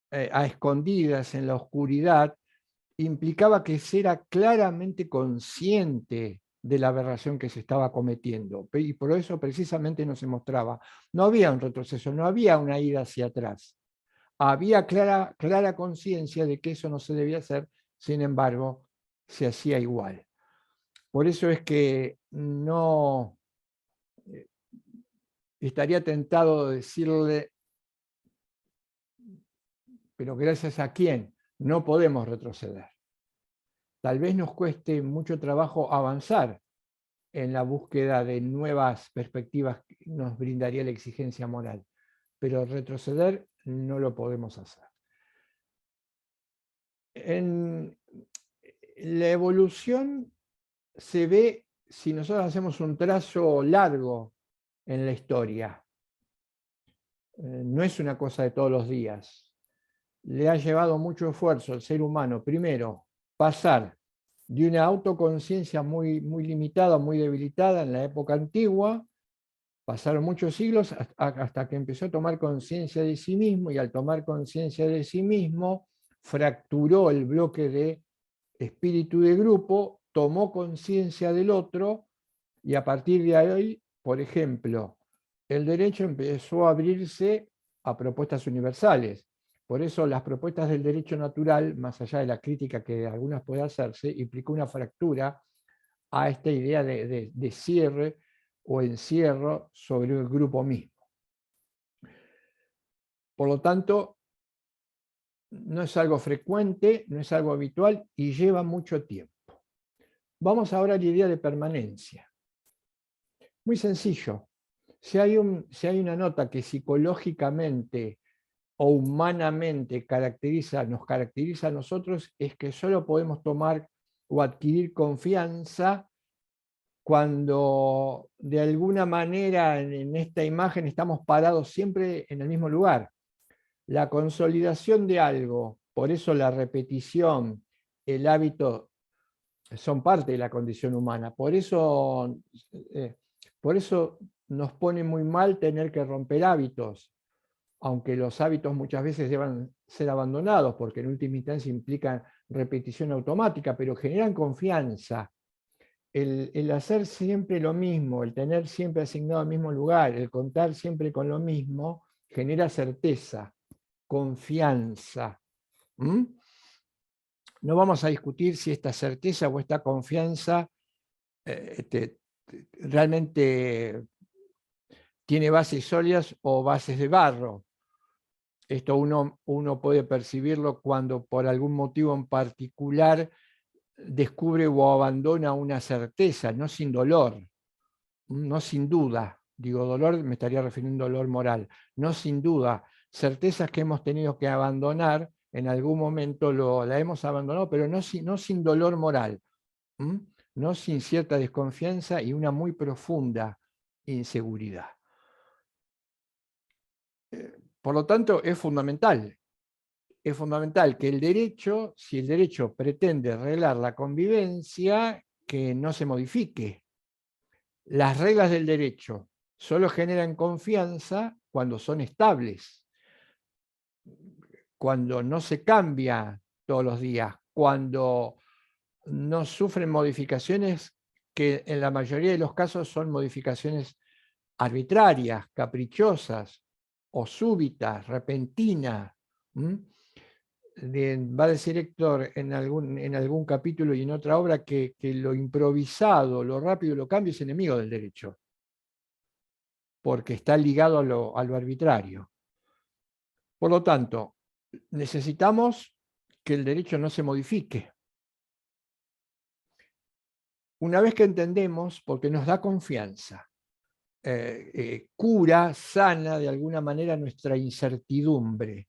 a escondidas en la oscuridad implicaba que se era claramente consciente de la aberración que se estaba cometiendo. Y por eso precisamente no se mostraba. No había un retroceso, no había una ida hacia atrás. Había clara conciencia de que eso no se debía hacer, sin embargo, se hacía igual. Por eso es que no estaría tentado de decirle, pero gracias a quién, no podemos retroceder. Tal vez nos cueste mucho trabajo avanzar en la búsqueda de nuevas perspectivas que nos brindaría la exigencia moral, pero retroceder no lo podemos hacer. En la evolución se ve si nosotros hacemos un trazo largo en la historia. No es una cosa de todos los días. Le ha llevado mucho esfuerzo al ser humano, primero, pasar de una autoconciencia muy limitada, muy debilitada en la época antigua. Pasaron muchos siglos hasta que empezó a tomar conciencia de sí mismo, y al tomar conciencia de sí mismo fracturó el bloque de espíritu de grupo, tomó conciencia del otro, y a partir de ahí, por ejemplo, el derecho empezó a abrirse a propuestas universales. Por eso las propuestas del derecho natural, más allá de la crítica que algunas puede hacerse, implicó una fractura a esta idea de cierre o encierro sobre el grupo mismo. Por lo tanto, no es algo frecuente, no es algo habitual y lleva mucho tiempo. Vamos ahora a la idea de permanencia. Muy sencillo. Si hay una nota que psicológicamente o humanamente nos caracteriza a nosotros, es que solo podemos tomar o adquirir confianza cuando de alguna manera en esta imagen estamos parados siempre en el mismo lugar. La consolidación de algo, por eso la repetición, el hábito, son parte de la condición humana. Por eso nos pone muy mal tener que romper hábitos, aunque los hábitos muchas veces deban ser abandonados, porque en última instancia implican repetición automática, pero generan confianza. El hacer siempre lo mismo, el tener siempre asignado al mismo lugar, el contar siempre con lo mismo, genera certeza, confianza. No vamos a discutir si esta certeza o esta confianza realmente tiene bases sólidas o bases de barro. Esto uno puede percibirlo cuando por algún motivo en particular descubre o abandona una certeza, no sin dolor, no sin duda. Digo dolor, me estaría refiriendo a dolor moral. No sin duda. Certezas que hemos tenido que abandonar, en algún momento la hemos abandonado, pero no sin dolor moral. No sin cierta desconfianza y una muy profunda inseguridad. Por lo tanto, es fundamental es fundamental que el derecho, si el derecho pretende arreglar la convivencia, que no se modifique. Las reglas del derecho solo generan confianza cuando son estables, cuando no se cambia todos los días, cuando no sufren modificaciones que en la mayoría de los casos son modificaciones arbitrarias, caprichosas o súbitas, repentinas. Va a decir Héctor en algún capítulo y en otra obra que lo improvisado, lo rápido, lo cambio es enemigo del derecho, porque está ligado a lo arbitrario. Por lo tanto, necesitamos que el derecho no se modifique. Una vez que entendemos, porque nos da confianza, cura, sana de alguna manera nuestra incertidumbre.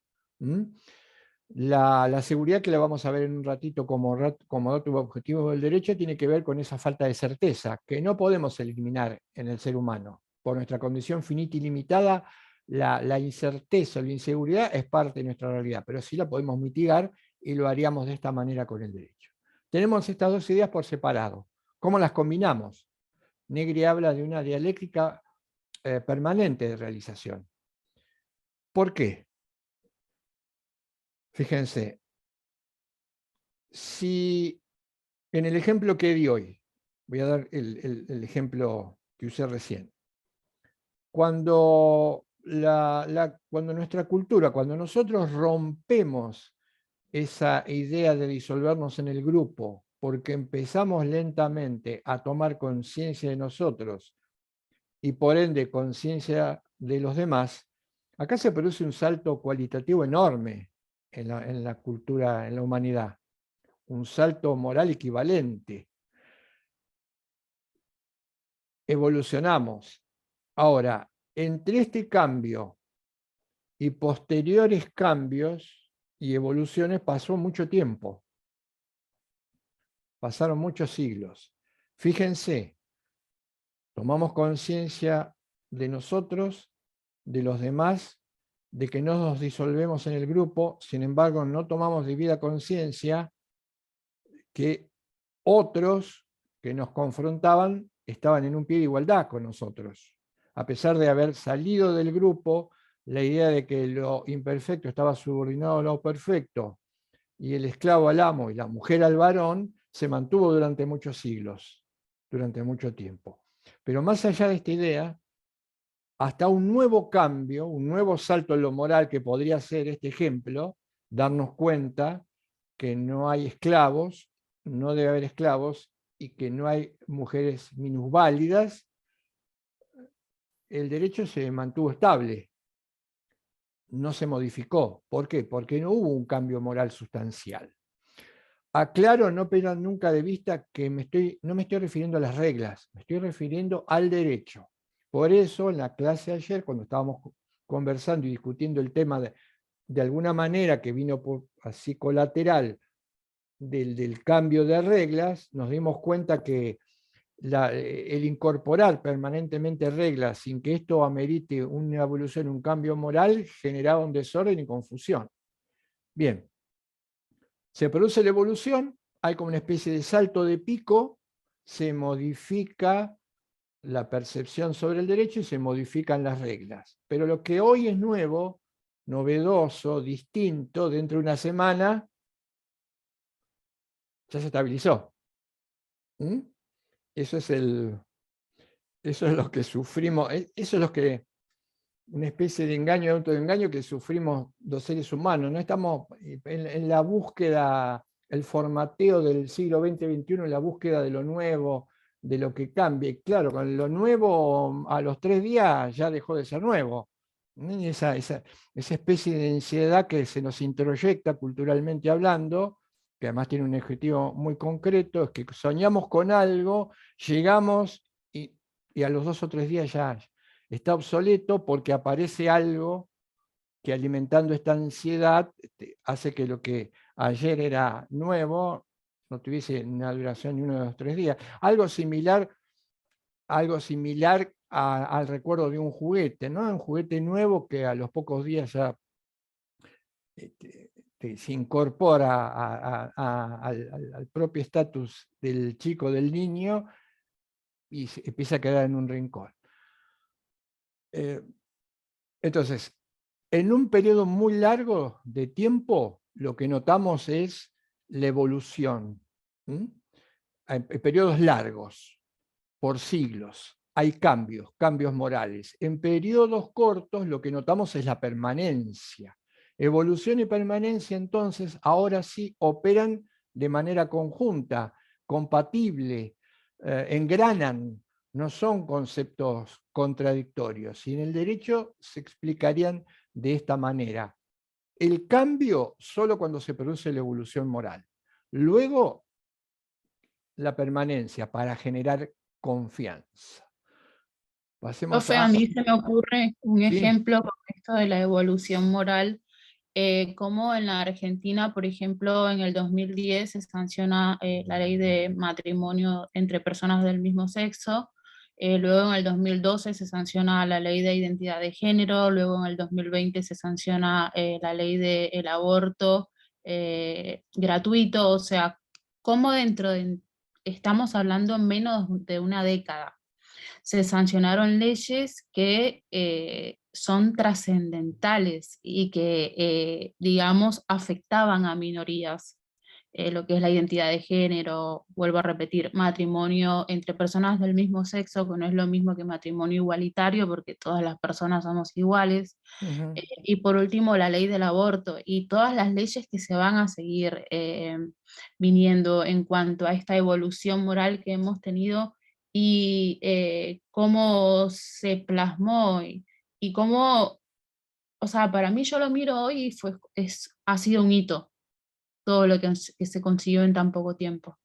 La seguridad, que la vamos a ver en un ratito como dato objetivo del derecho, tiene que ver con esa falta de certeza, que no podemos eliminar en el ser humano. Por nuestra condición finita y limitada, la incerteza, la inseguridad es parte de nuestra realidad, pero sí la podemos mitigar y lo haríamos de esta manera con el derecho. Tenemos estas dos ideas por separado. ¿Cómo las combinamos? Negri habla de una dialéctica permanente de realización. ¿Por qué? Fíjense, si en el ejemplo que di hoy, voy a dar el ejemplo que usé recién, cuando nuestra cultura, cuando nosotros rompemos esa idea de disolvernos en el grupo, porque empezamos lentamente a tomar conciencia de nosotros y por ende conciencia de los demás, acá se produce un salto cualitativo enorme en la cultura, en la humanidad, un salto moral equivalente. Evolucionamos. Ahora, entre este cambio y posteriores cambios y evoluciones pasó mucho tiempo. Pasaron muchos siglos. Fíjense, tomamos conciencia de nosotros, de los demás, de que no nos disolvemos en el grupo, sin embargo no tomamos debida conciencia que otros que nos confrontaban estaban en un pie de igualdad con nosotros. A pesar de haber salido del grupo, la idea de que lo imperfecto estaba subordinado a lo perfecto y el esclavo al amo y la mujer al varón se mantuvo durante muchos siglos, durante mucho tiempo. Pero más allá de esta idea, hasta un nuevo cambio, un nuevo salto en lo moral que podría ser este ejemplo, darnos cuenta que no hay esclavos, no debe haber esclavos y que no hay mujeres minusválidas, el derecho se mantuvo estable, no se modificó. ¿Por qué? Porque no hubo un cambio moral sustancial. Aclaro, no pierdan nunca de vista que no me estoy refiriendo a las reglas, me estoy refiriendo al derecho. Por eso, en la clase de ayer, cuando estábamos conversando y discutiendo el tema de alguna manera que vino así colateral del cambio de reglas, nos dimos cuenta que el incorporar permanentemente reglas sin que esto amerite una evolución, un cambio moral, generaba un desorden y confusión. Bien, se produce la evolución, hay como una especie de salto de pico, se modifica la percepción sobre el derecho y se modifican las reglas. Pero lo que hoy es nuevo, novedoso, distinto, dentro de una semana, ya se estabilizó. Eso es lo que sufrimos, eso es lo que, una especie de engaño, de autoengaño que sufrimos los seres humanos. No estamos en la búsqueda, el formateo del siglo XX-XXI, en la búsqueda de lo nuevo, de lo que cambie. Claro, con lo nuevo a los 3 días ya dejó de ser nuevo. Esa especie de ansiedad que se nos introyecta culturalmente hablando, que además tiene un objetivo muy concreto, es que soñamos con algo, llegamos y a los 2 o 3 días ya está obsoleto porque aparece algo que, alimentando esta ansiedad, hace que lo que ayer era nuevo no tuviese una duración ni 1 de los 3 días. Algo similar al recuerdo de un juguete, ¿no? Un juguete nuevo que a los pocos días ya se incorpora al propio estatus del chico, del niño, y se empieza a quedar en un rincón. Entonces, en un periodo muy largo de tiempo, lo que notamos es la evolución. En periodos largos, por siglos, hay cambios morales. En periodos cortos, lo que notamos es la permanencia. Evolución y permanencia, entonces, ahora sí operan de manera conjunta, compatible, engranan, no son conceptos contradictorios. Y en el derecho se explicarían de esta manera. El cambio solo cuando se produce la evolución moral. Luego, la permanencia para generar confianza. Pasemos Profe, a mí se me ocurre un Sí. ejemplo con esto de la evolución moral, como en la Argentina, por ejemplo, en el 2010 se sanciona la ley de matrimonio entre personas del mismo sexo, luego en el 2012 se sanciona la ley de identidad de género, luego en el 2020 se sanciona la ley del aborto gratuito, o sea, como estamos hablando en menos de una década, se sancionaron leyes que son trascendentales y que, digamos, afectaban a minorías, lo que es la identidad de género, vuelvo a repetir, matrimonio entre personas del mismo sexo, que no es lo mismo que matrimonio igualitario, porque todas las personas somos iguales, y por último la ley del aborto, y todas las leyes que se van a seguir viniendo en cuanto a esta evolución moral que hemos tenido, y cómo se plasmó y cómo, o sea, para mí yo lo miro hoy y ha sido un hito todo lo que se consiguió en tan poco tiempo.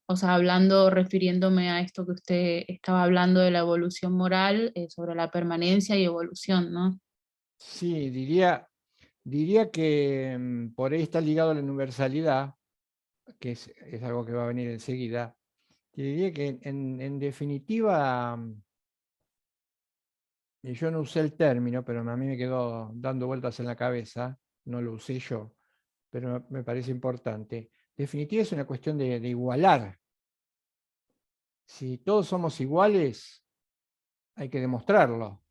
O sea, refiriéndome a esto que usted estaba hablando de la evolución moral, sobre la permanencia y evolución, ¿no? Sí, diría que por ahí está ligado a la universalidad, que es algo que va a venir enseguida. Diría que en definitiva, y yo no usé el término, pero a mí me quedó dando vueltas en la cabeza, no lo usé yo, pero me parece importante. En definitiva es una cuestión de igualar. Si todos somos iguales, hay que demostrarlo.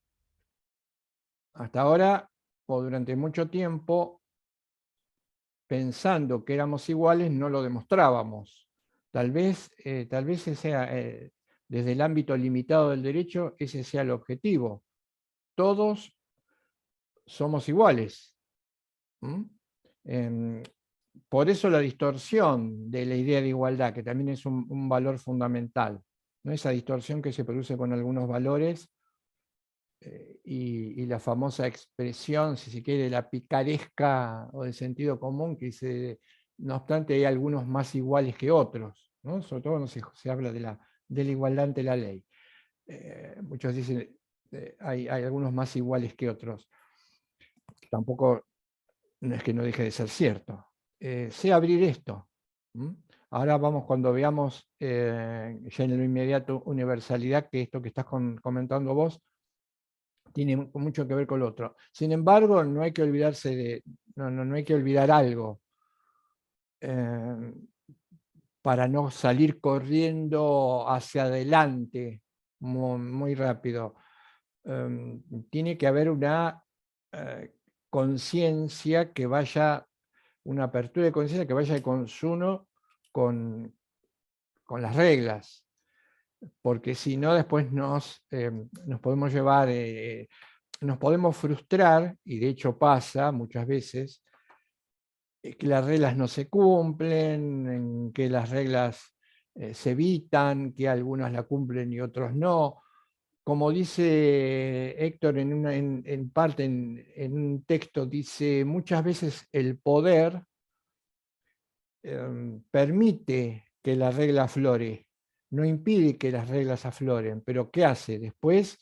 Hasta ahora, o durante mucho tiempo, pensando que éramos iguales, no lo demostrábamos. Tal vez desde el ámbito limitado del derecho, ese sea el objetivo. Todos somos iguales. Por eso la distorsión de la idea de igualdad, que también es un valor fundamental, ¿no? Esa distorsión que se produce con algunos valores y la famosa expresión, si se quiere, la picaresca o de sentido común, que dice, no obstante hay algunos más iguales que otros, ¿no? Sobre todo no se habla de la igualdad ante la ley. Muchos dicen, hay algunos más iguales que otros. Tampoco no es que no deje de ser cierto. Sé abrir esto. Ahora vamos, cuando veamos ya en lo inmediato universalidad, que esto que estás comentando vos, tiene mucho que ver con lo otro. Sin embargo, no hay que olvidarse no hay que olvidar algo para no salir corriendo hacia adelante muy rápido. Tiene que haber una conciencia que vaya, una apertura de conciencia que vaya de consumo con las reglas, porque si no después nos podemos llevar, nos podemos frustrar, y de hecho pasa muchas veces, que las reglas no se cumplen, en que las reglas se evitan, que algunos la cumplen y otros no. Como dice Héctor en parte en un texto, dice, muchas veces el poder permite que la regla aflore, no impide que las reglas afloren, pero ¿qué hace? Después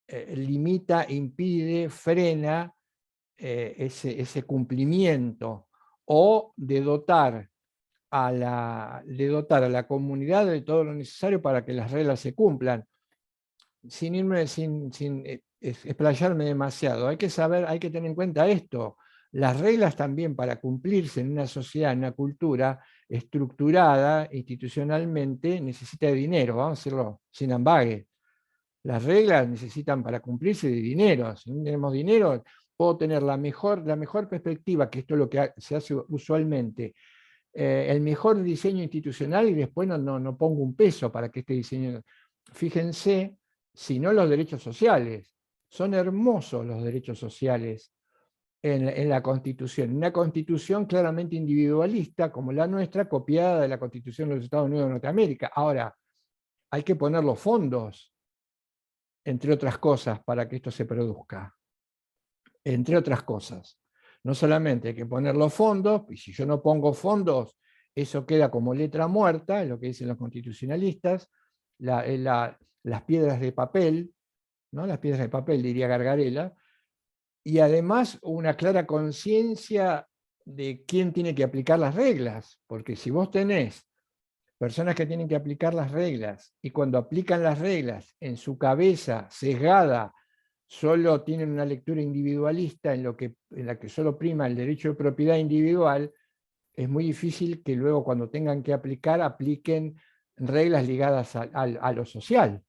limita, impide, frena ese cumplimiento, o de dotar a la comunidad de todo lo necesario para que las reglas se cumplan. Sin explayarme demasiado, hay que tener en cuenta esto. Las reglas también para cumplirse en una sociedad, en una cultura estructurada institucionalmente, necesita de dinero, vamos a decirlo sin ambague. Las reglas necesitan para cumplirse de dinero. Si no tenemos dinero, puedo tener la mejor perspectiva, que esto es lo que se hace usualmente, el mejor diseño institucional y después no pongo un peso para que este diseño... Fíjense, si no los derechos sociales. Son hermosos los derechos sociales en la Constitución. Una Constitución claramente individualista, como la nuestra, copiada de la Constitución de los Estados Unidos de Norteamérica. Ahora, hay que poner los fondos, entre otras cosas, para que esto se produzca. Entre otras cosas. No solamente hay que poner los fondos, y si yo no pongo fondos, eso queda como letra muerta, es lo que dicen los constitucionalistas, las piedras de papel, ¿no? Las piedras de papel, diría Gargarella, y además una clara conciencia de quién tiene que aplicar las reglas, porque si vos tenés personas que tienen que aplicar las reglas, y cuando aplican las reglas en su cabeza sesgada, solo tienen una lectura individualista en la que solo prima el derecho de propiedad individual, es muy difícil que luego cuando tengan que aplicar, apliquen reglas ligadas a lo social.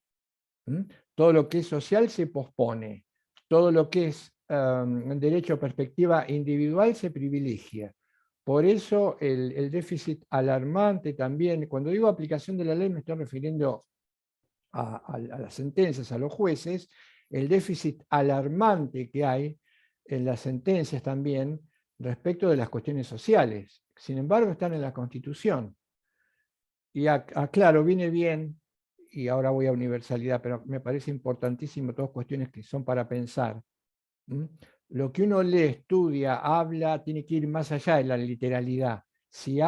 Todo lo que es social se pospone, todo lo que es derecho a perspectiva individual se privilegia. Por eso el déficit alarmante también, cuando digo aplicación de la ley me estoy refiriendo a las sentencias, a los jueces, el déficit alarmante que hay en las sentencias también respecto de las cuestiones sociales. Sin embargo, están en la Constitución. Y claro, viene bien, y ahora voy a universalidad, pero me parece importantísimo todas cuestiones que son para pensar. Lo que uno lee, estudia, habla, tiene que ir más allá de la literalidad. Si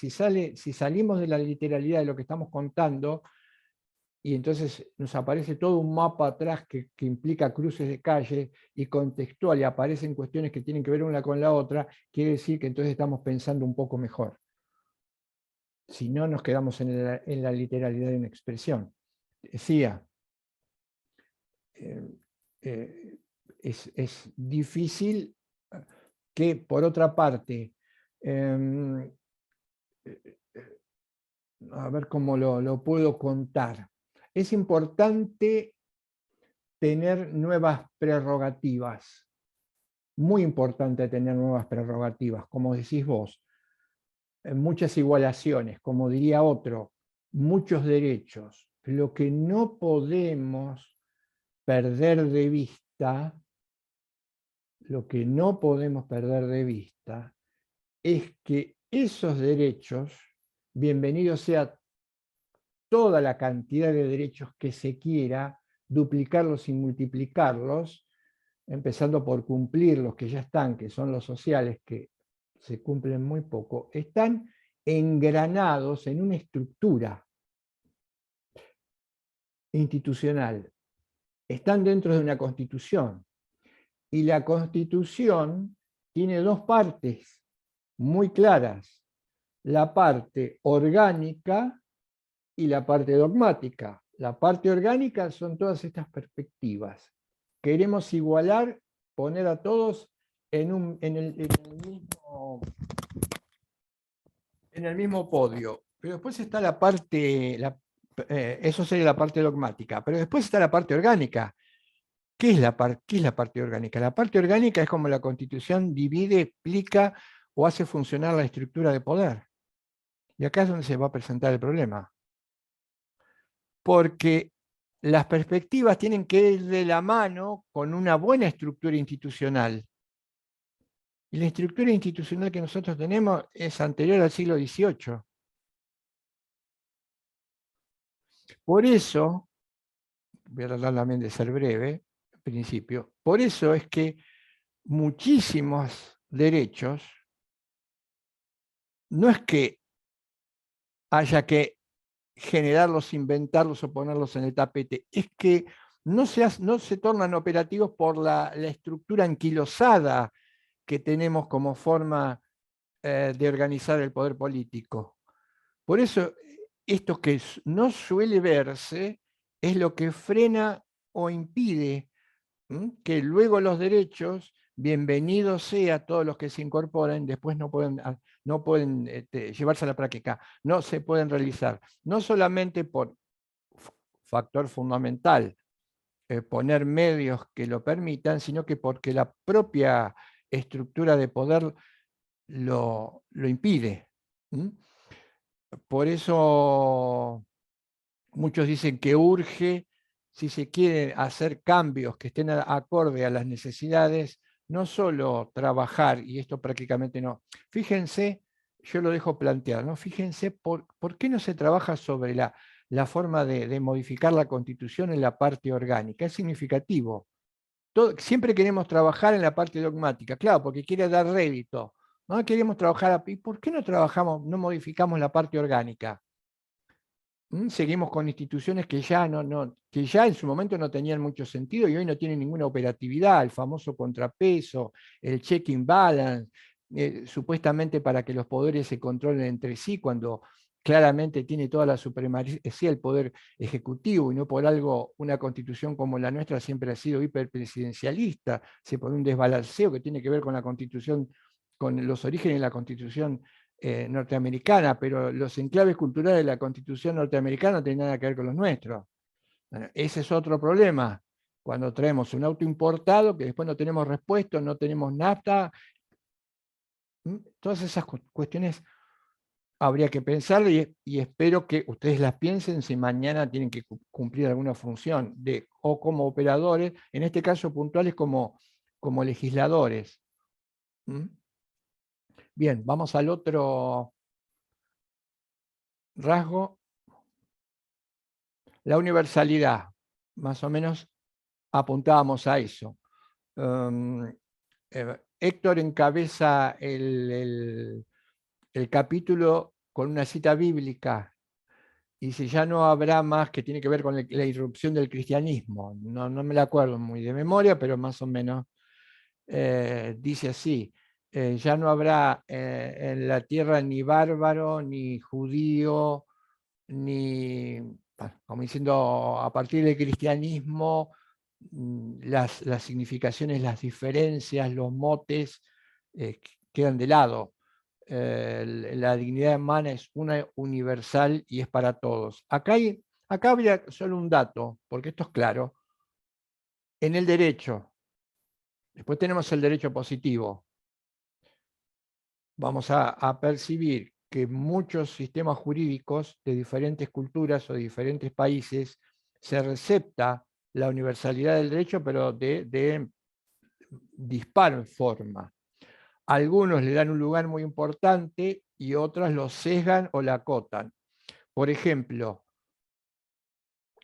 salimos de la literalidad de lo que estamos contando, y entonces nos aparece todo un mapa atrás que implica cruces de calle y contextual, y aparecen cuestiones que tienen que ver una con la otra, quiere decir que entonces estamos pensando un poco mejor. Si no, nos quedamos en la literalidad de una expresión. Decía, es difícil que, por otra parte, a ver cómo lo puedo contar. Es importante tener nuevas prerrogativas, muy importante tener nuevas prerrogativas, como decís vos, muchas igualaciones, como diría otro, muchos derechos. Lo que no podemos perder de vista, es que esos derechos, bienvenido sea toda la cantidad de derechos que se quiera, duplicarlos y multiplicarlos, empezando por cumplir los que ya están, que son los sociales, que se cumplen muy poco, están engranados en una estructura institucional. Están dentro de una constitución. Y la constitución tiene dos partes muy claras. La parte orgánica y la parte dogmática. La parte orgánica son todas estas perspectivas. Queremos igualar, poner a todos en el mismo podio. Pero después está la parte, eso sería la parte dogmática, pero después está la parte orgánica. ¿Qué es la parte orgánica? La parte orgánica es como la Constitución divide, explica o hace funcionar la estructura de poder. Y acá es donde se va a presentar el problema. Porque las perspectivas tienen que ir de la mano con una buena estructura institucional. Y la estructura institucional que nosotros tenemos es anterior al siglo XVIII. Por eso, voy a tratar también de ser breve, al principio, por eso es que muchísimos derechos, no es que haya que generarlos, inventarlos o ponerlos en el tapete, es que no se tornan operativos por la estructura anquilosada que tenemos como forma de organizar el poder político. Por eso, esto que no suele verse es lo que frena o impide que luego los derechos bienvenido sea todos los que se incorporen, después no pueden llevarse a la práctica, no se pueden realizar, no solamente por factor fundamental, poner medios que lo permitan, sino que porque la propia estructura de poder lo impide. Por eso muchos dicen que urge, si se quieren hacer cambios que estén acorde a las necesidades, no solo trabajar, y esto prácticamente no. Fíjense, yo lo dejo plantear, ¿no? Fíjense por qué no se trabaja sobre la forma de modificar la Constitución en la parte orgánica. Es significativo. Siempre queremos trabajar en la parte dogmática, claro, porque quiere dar rédito. No queremos trabajar, ¿y por qué no trabajamos, no modificamos la parte orgánica? Seguimos con instituciones que ya en su momento no tenían mucho sentido y hoy no tienen ninguna operatividad, el famoso contrapeso, el check and balance, supuestamente para que los poderes se controlen entre sí, cuando claramente tiene toda la supremacía el poder ejecutivo, y no por algo una constitución como la nuestra siempre ha sido hiperpresidencialista, se pone un desbalanceo que tiene que ver con la constitución, con los orígenes de la constitución norteamericana, pero los enclaves culturales de la Constitución norteamericana no tienen nada que ver con los nuestros. Bueno, ese es otro problema. Cuando traemos un auto importado, que después no tenemos repuestos, no tenemos nafta, todas esas cuestiones habría que pensar y espero que ustedes las piensen si mañana tienen que cumplir alguna función o como operadores, en este caso puntuales como legisladores. Bien, vamos al otro rasgo. La universalidad, más o menos apuntábamos a eso. Héctor encabeza el capítulo con una cita bíblica y dice, ya no habrá más, que tiene que ver con la irrupción del cristianismo. No me la acuerdo muy de memoria, pero más o menos dice así, ya no habrá en la tierra ni bárbaro, ni judío, ni, como diciendo, a partir del cristianismo, las significaciones, las diferencias, los motes quedan de lado. La dignidad humana es una universal y es para todos. Acá habría solo un dato, porque esto es claro. En el derecho, después tenemos el derecho positivo. Vamos a percibir que muchos sistemas jurídicos de diferentes culturas o de diferentes países se recepta la universalidad del derecho, pero de dispar forma. Algunos le dan un lugar muy importante y otros lo sesgan o la acotan. Por ejemplo,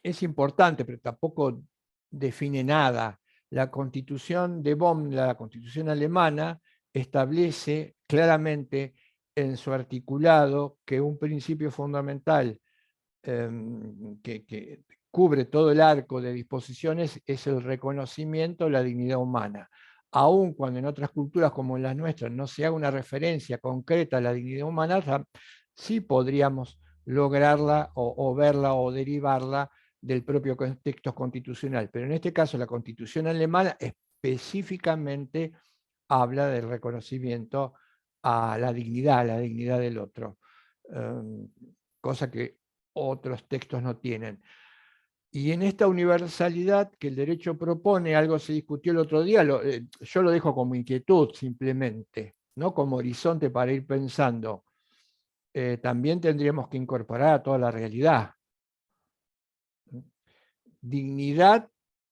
es importante, pero tampoco define nada. La Constitución de Bonn, la Constitución alemana, establece claramente en su articulado que un principio fundamental que cubre todo el arco de disposiciones es el reconocimiento de la dignidad humana. Aun cuando en otras culturas como en las nuestras no se haga una referencia concreta a la dignidad humana, sí podríamos lograrla o verla o derivarla del propio contexto constitucional. Pero en este caso la Constitución alemana específicamente habla del reconocimiento a la dignidad del otro, cosa que otros textos no tienen. Y en esta universalidad que el derecho propone, algo se discutió el otro día, yo lo dejo como inquietud simplemente, no como horizonte para ir pensando. También tendríamos que incorporar a toda la realidad. Dignidad,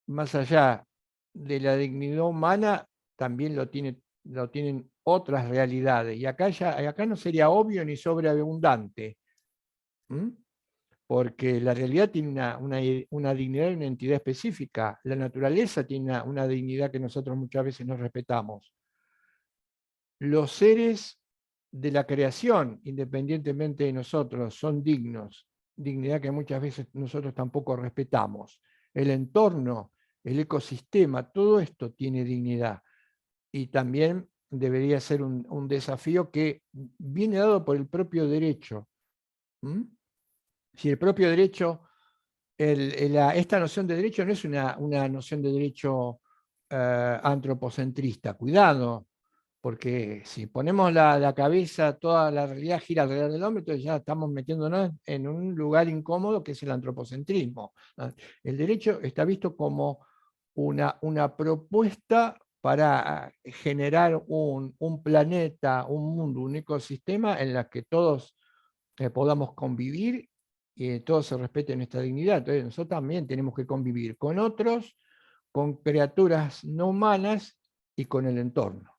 más allá de la dignidad humana, también lo tienen otras realidades. Y acá no sería obvio ni sobreabundante. Porque la realidad tiene una dignidad y una entidad específica. La naturaleza tiene una dignidad que nosotros muchas veces no respetamos. Los seres de la creación, independientemente de nosotros, son dignos, dignidad que muchas veces nosotros tampoco respetamos. El entorno, el ecosistema, todo esto tiene dignidad. Y también debería ser un desafío que viene dado por el propio derecho. Si el propio derecho, esta noción de derecho no es una noción de derecho antropocentrista. Cuidado, porque si ponemos la cabeza, toda la realidad gira alrededor del hombre, entonces ya estamos metiéndonos en un lugar incómodo que es el antropocentrismo. El derecho está visto como una propuesta para generar un planeta, un mundo, un ecosistema en el que todos podamos convivir y todos se respeten nuestra dignidad. Entonces nosotros también tenemos que convivir con otros, con criaturas no humanas y con el entorno.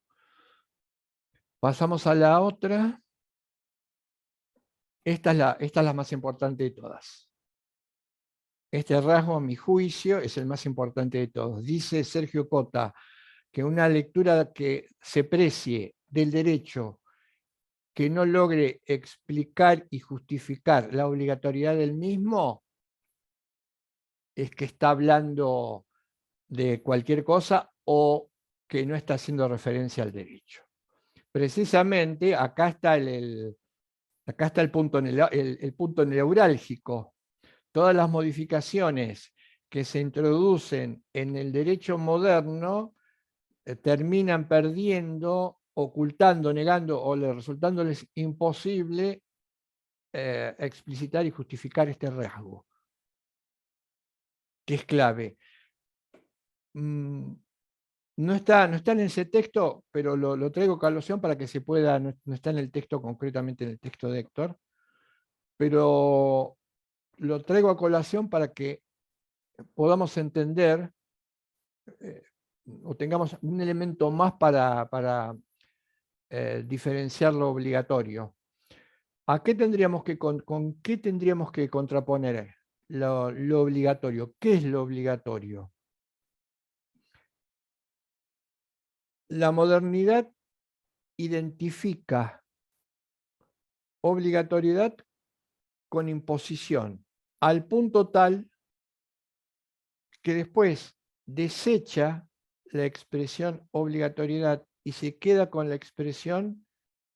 Pasamos a la otra. Esta es la más importante de todas. Este rasgo, a mi juicio, es el más importante de todos. Dice Sergio Cota que una lectura que se precie del derecho que no logre explicar y justificar la obligatoriedad del mismo es que está hablando de cualquier cosa o que no está haciendo referencia al derecho. Precisamente acá está el punto neurálgico. Todas las modificaciones que se introducen en el derecho moderno terminan perdiendo, ocultando, negando o resultándoles imposible explicitar y justificar este rasgo, que es clave. No está en ese texto, pero lo traigo a colación para que se pueda, no está en el texto, concretamente en el texto de Héctor, pero lo traigo a colación para que podamos entender o tengamos un elemento más para diferenciar lo obligatorio. ¿A qué tendríamos con qué tendríamos que contraponer lo obligatorio? ¿Qué es lo obligatorio? La modernidad identifica obligatoriedad con imposición, al punto tal que después desecha la expresión obligatoriedad y se queda con la expresión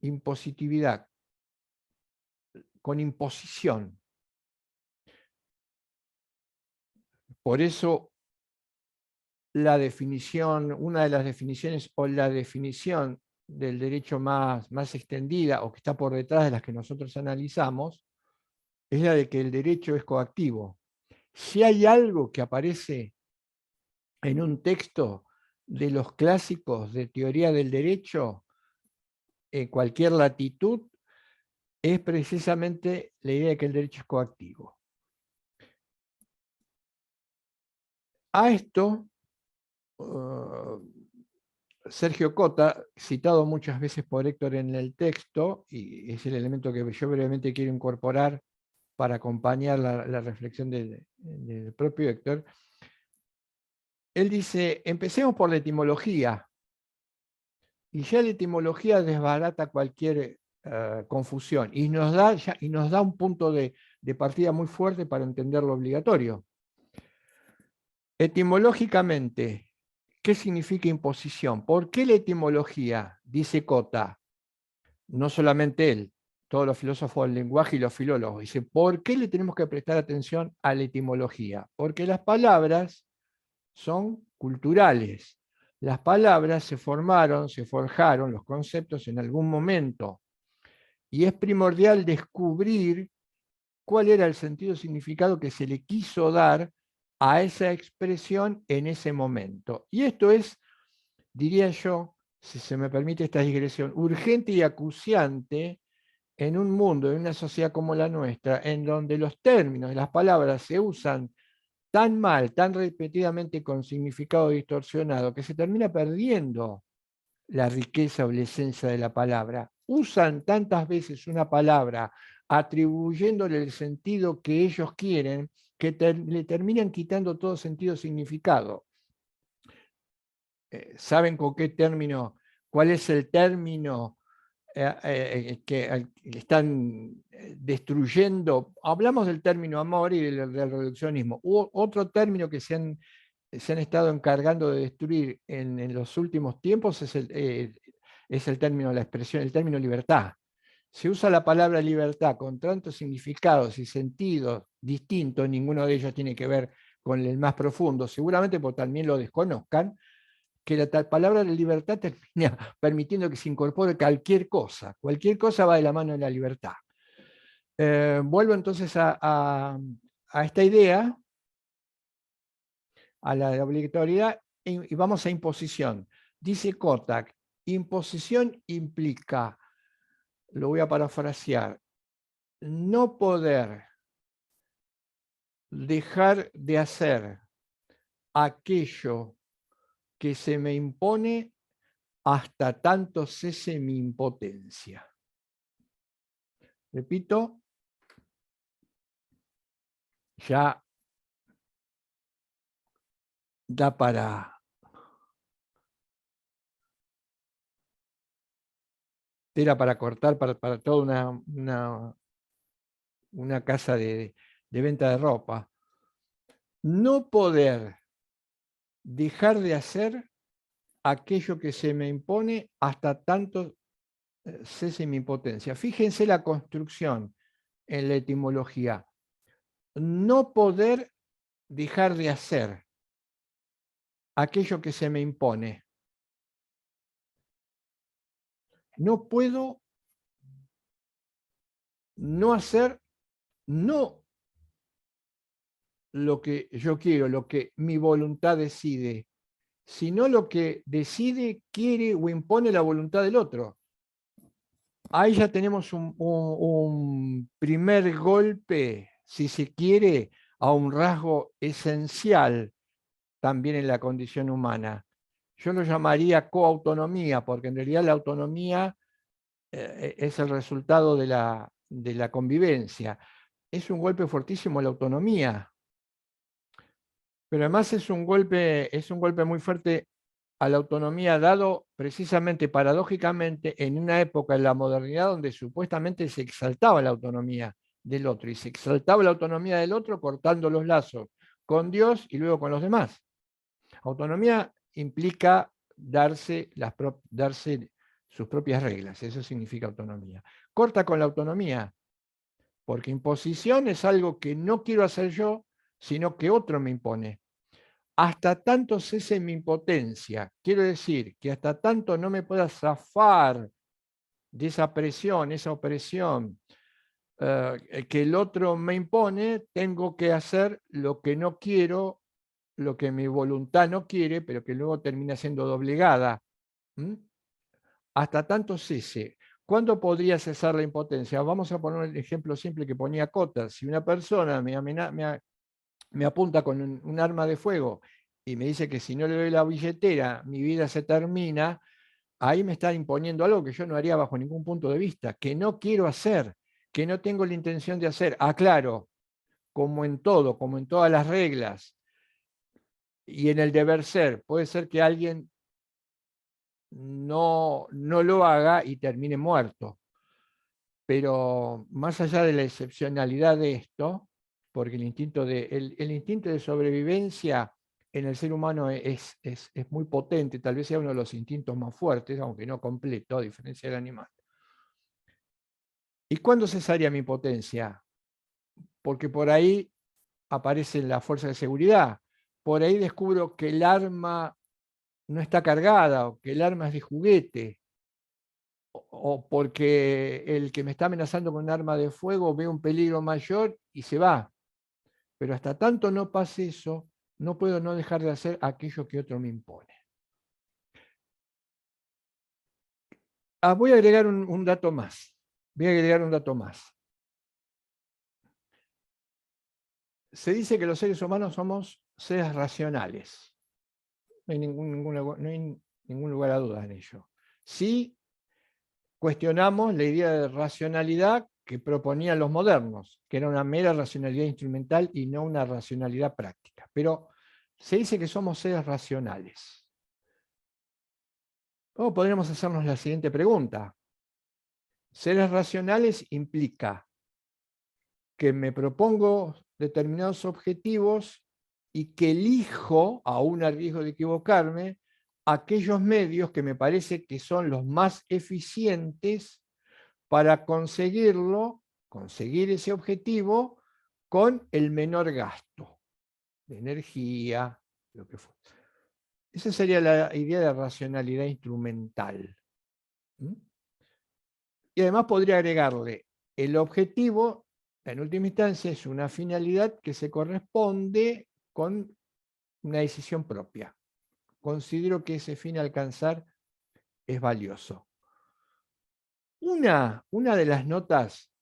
impositividad, con imposición. Por eso la definición, una de las definiciones o la definición del derecho más extendida o que está por detrás de las que nosotros analizamos, es la de que el derecho es coactivo. Si hay algo que aparece en un texto de los clásicos de teoría del derecho, en cualquier latitud, es precisamente la idea de que el derecho es coactivo. A esto, Sergio Cota, citado muchas veces por Héctor en el texto, y es el elemento que yo brevemente quiero incorporar para acompañar la reflexión del propio Héctor, él dice, empecemos por la etimología, y ya la etimología desbarata cualquier confusión, y nos da un punto de partida muy fuerte para entender lo obligatorio. Etimológicamente, ¿qué significa imposición? ¿Por qué la etimología? Dice Cota, no solamente él, todos los filósofos del lenguaje y los filólogos, dice, ¿por qué le tenemos que prestar atención a la etimología? Porque las palabras son culturales. Las palabras se formaron, se forjaron, los conceptos en algún momento. Y es primordial descubrir cuál era el sentido significado que se le quiso dar a esa expresión en ese momento. Y esto es, diría yo, si se me permite esta digresión, urgente y acuciante en un mundo, en una sociedad como la nuestra, en donde los términos y las palabras se usan tan mal, tan repetidamente con significado distorsionado, que se termina perdiendo la riqueza o la esencia de la palabra. Usan tantas veces una palabra atribuyéndole el sentido que ellos quieren, que le terminan quitando todo sentido significado. ¿Saben con qué término? ¿Cuál es el término que están destruyendo? Hablamos del término amor y del reduccionismo. Otro término que se han estado encargando de destruir en los últimos tiempos es el término, la expresión, el término libertad. Se usa la palabra libertad con tantos significados y sentidos distintos, ninguno de ellos tiene que ver con el más profundo, seguramente porque también lo desconozcan, que la palabra de libertad termina permitiendo que se incorpore cualquier cosa. Cualquier cosa va de la mano de la libertad. Vuelvo entonces a esta idea, a la de obligatoriedad, y vamos a imposición. Dice Kotak, imposición implica, lo voy a parafrasear, no poder dejar de hacer aquello que se me impone hasta tanto cese mi impotencia. Repito, ya da para tela para cortar para toda una casa de venta de ropa. No poder dejar de hacer aquello que se me impone hasta tanto cese mi impotencia. Fíjense la construcción en la etimología. No poder dejar de hacer aquello que se me impone. No puedo no hacer, no lo que yo quiero, lo que mi voluntad decide, sino lo que decide, quiere o impone la voluntad del otro. Ahí ya tenemos un primer golpe, si se quiere, a un rasgo esencial también en la condición humana. Yo lo llamaría coautonomía, porque en realidad la autonomía es el resultado de la convivencia. Es un golpe fortísimo la autonomía, pero además es un golpe muy fuerte a la autonomía dado precisamente paradójicamente en una época en la modernidad donde supuestamente se exaltaba la autonomía del otro y se exaltaba la autonomía del otro cortando los lazos con Dios y luego con los demás. Autonomía implica darse sus propias reglas, eso significa autonomía. Corta con la autonomía, porque imposición es algo que no quiero hacer yo, sino que otro me impone. Hasta tanto cese mi impotencia, quiero decir que hasta tanto no me pueda zafar de esa presión, esa opresión que el otro me impone, tengo que hacer lo que no quiero, lo que mi voluntad no quiere, pero que luego termina siendo doblegada. Hasta tanto cese. ¿Cuándo podría cesar la impotencia? Vamos a poner el ejemplo simple que ponía Kotter. Si una persona me apunta con un arma de fuego y me dice que si no le doy la billetera, mi vida se termina, ahí me está imponiendo algo que yo no haría bajo ningún punto de vista, que no quiero hacer, que no tengo la intención de hacer. Aclaro, como en todo, como en todas las reglas, y en el deber ser, puede ser que alguien no lo haga y termine muerto. Pero más allá de la excepcionalidad de esto, porque el instinto de sobrevivencia en el ser humano es muy potente, tal vez sea uno de los instintos más fuertes, aunque no completo, a diferencia del animal. ¿Y cuándo cesaría mi impotencia? Porque por ahí aparece la fuerza de seguridad, por ahí descubro que el arma no está cargada o que el arma es de juguete, o porque el que me está amenazando con un arma de fuego ve un peligro mayor y se va. Pero hasta tanto no pase eso, no puedo no dejar de hacer aquello que otro me impone. Voy a agregar un dato más. Se dice que los seres humanos somos seres racionales. No hay ningún lugar a dudas en ello. Sí cuestionamos la idea de racionalidad que proponían los modernos, que era una mera racionalidad instrumental y no una racionalidad práctica. Pero se dice que somos seres racionales. Luego podríamos hacernos la siguiente pregunta. Seres racionales implica que me propongo determinados objetivos y que elijo, aún a riesgo de equivocarme, aquellos medios que me parece que son los más eficientes para conseguir ese objetivo con el menor gasto de energía, lo que fuera. Esa sería la idea de racionalidad instrumental. ¿Mm? Y además podría agregarle, el objetivo, en última instancia, es una finalidad que se corresponde con una decisión propia. Considero que ese fin a alcanzar es valioso. Una de las notas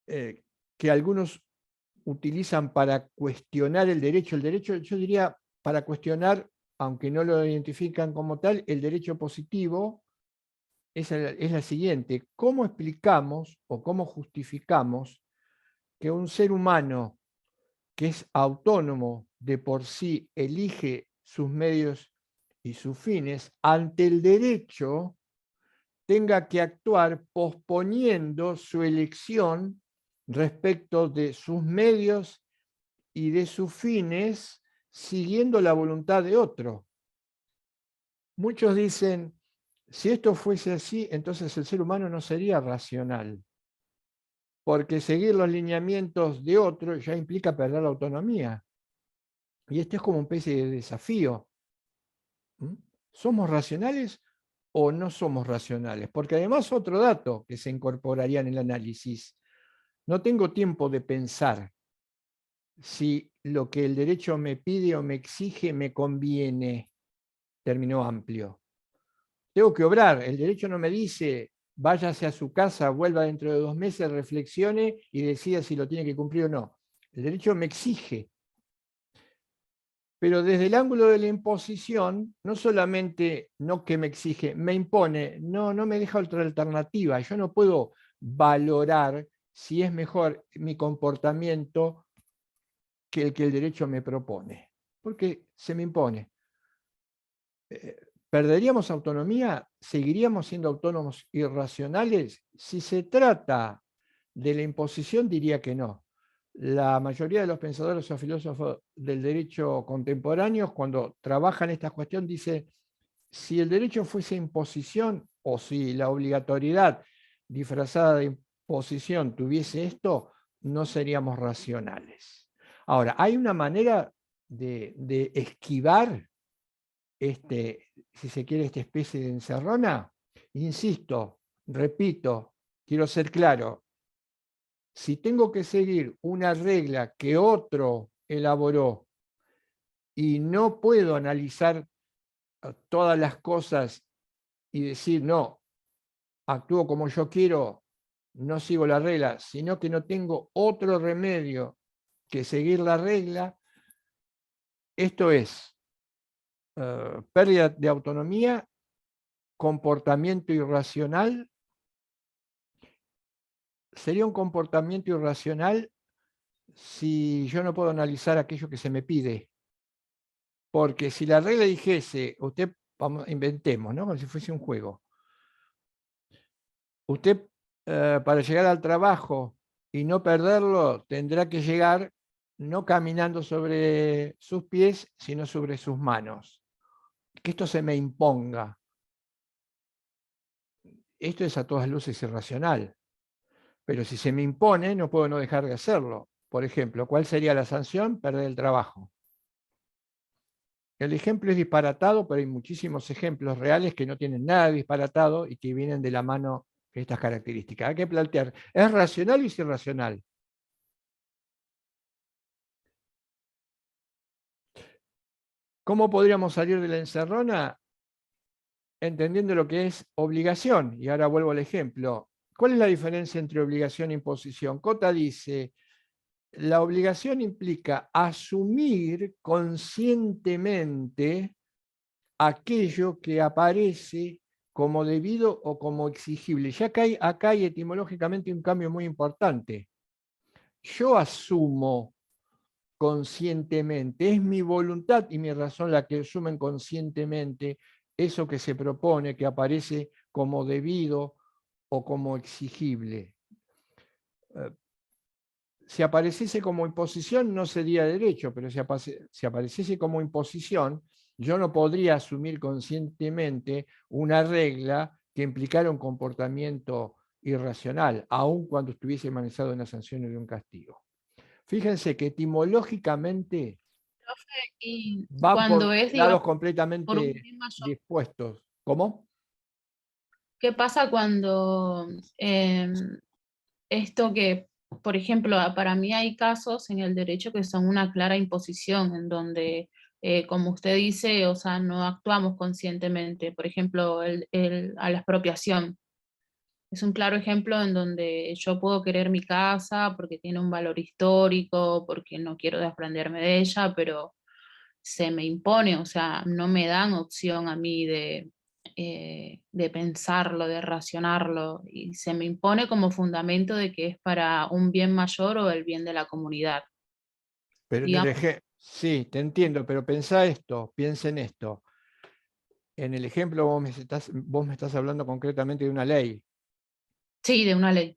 que algunos utilizan para cuestionar el derecho, yo diría para cuestionar, aunque no lo identifican como tal, el derecho positivo, es la siguiente: ¿cómo explicamos o cómo justificamos que un ser humano que es autónomo de por sí elige sus medios y sus fines, ante el derecho tenga que actuar posponiendo su elección respecto de sus medios y de sus fines, siguiendo la voluntad de otro? Muchos dicen, si esto fuese así, entonces el ser humano no sería racional, porque seguir los lineamientos de otro ya implica perder la autonomía. Y esto es como una especie de desafío. ¿Mm? ¿Somos racionales o no somos racionales? Porque además otro dato que se incorporaría en el análisis: no tengo tiempo de pensar si lo que el derecho me pide o me exige me conviene, término amplio. Tengo que obrar. El derecho no me dice, váyase a su casa, vuelva dentro de 2 meses, reflexione y decida si lo tiene que cumplir o no. El derecho me exige. Pero desde el ángulo de la imposición, no solamente no que me exige, me impone, no me deja otra alternativa. Yo no puedo valorar si es mejor mi comportamiento que el derecho me propone, porque se me impone. ¿Perderíamos autonomía? ¿Seguiríamos siendo autónomos irracionales? Si se trata de la imposición, diría que no. La mayoría de los pensadores o filósofos del derecho contemporáneos, cuando trabajan esta cuestión, dicen, si el derecho fuese imposición o si la obligatoriedad disfrazada de imposición tuviese esto, no seríamos racionales. Ahora, hay una manera de esquivar si se quiere, esta especie de encerrona. Insisto, repito, quiero ser claro: si tengo que seguir una regla que otro elaboró y no puedo analizar todas las cosas y decir, no, actúo como yo quiero, no sigo la regla, sino que no tengo otro remedio que seguir la regla, esto es pérdida de autonomía, comportamiento irracional. Sería un comportamiento irracional si yo no puedo analizar aquello que se me pide. Porque si la regla dijese, inventemos, ¿no? Como si fuese un juego. Usted, para llegar al trabajo y no perderlo, tendrá que llegar no caminando sobre sus pies, sino sobre sus manos. Que esto se me imponga. Esto es a todas luces irracional. Pero si se me impone, no puedo no dejar de hacerlo. Por ejemplo, ¿cuál sería la sanción? Perder el trabajo. El ejemplo es disparatado, pero hay muchísimos ejemplos reales que no tienen nada disparatado y que vienen de la mano de estas características. Hay que plantear, ¿es racional o es irracional? ¿Cómo podríamos salir de la encerrona? Entendiendo lo que es obligación. Y ahora vuelvo al ejemplo. ¿Cuál es la diferencia entre obligación e imposición? Cota dice, la obligación implica asumir conscientemente aquello que aparece como debido o como exigible. Ya acá hay etimológicamente un cambio muy importante. Yo asumo conscientemente, es mi voluntad y mi razón la que asumen conscientemente eso que se propone, que aparece como debido o como exigible. Si apareciese como imposición no sería derecho, pero si apareciese como imposición, yo no podría asumir conscientemente una regla que implicara un comportamiento irracional, aun cuando estuviese manejado una sanción o de un castigo. Fíjense que etimológicamente Y Van cuando por es, lados digamos, por un completamente bien mayor, dispuestos. ¿Cómo? ¿qué pasa cuando esto que, por ejemplo, para mí hay casos en el derecho que son una clara imposición, en donde, como usted dice, o sea, no actuamos conscientemente. Por ejemplo, a la expropiación. Es un claro ejemplo en donde yo puedo querer mi casa porque tiene un valor histórico, porque no quiero desprenderme de ella, pero se me impone, o sea, no me dan opción a mí de pensarlo, de racionarlo, y se me impone como fundamento de que es para un bien mayor o el bien de la comunidad. Pero en el Digamos, ejemplo, sí, te entiendo, pero piensa en esto. En el ejemplo vos me estás hablando concretamente de una ley. sí, de una ley.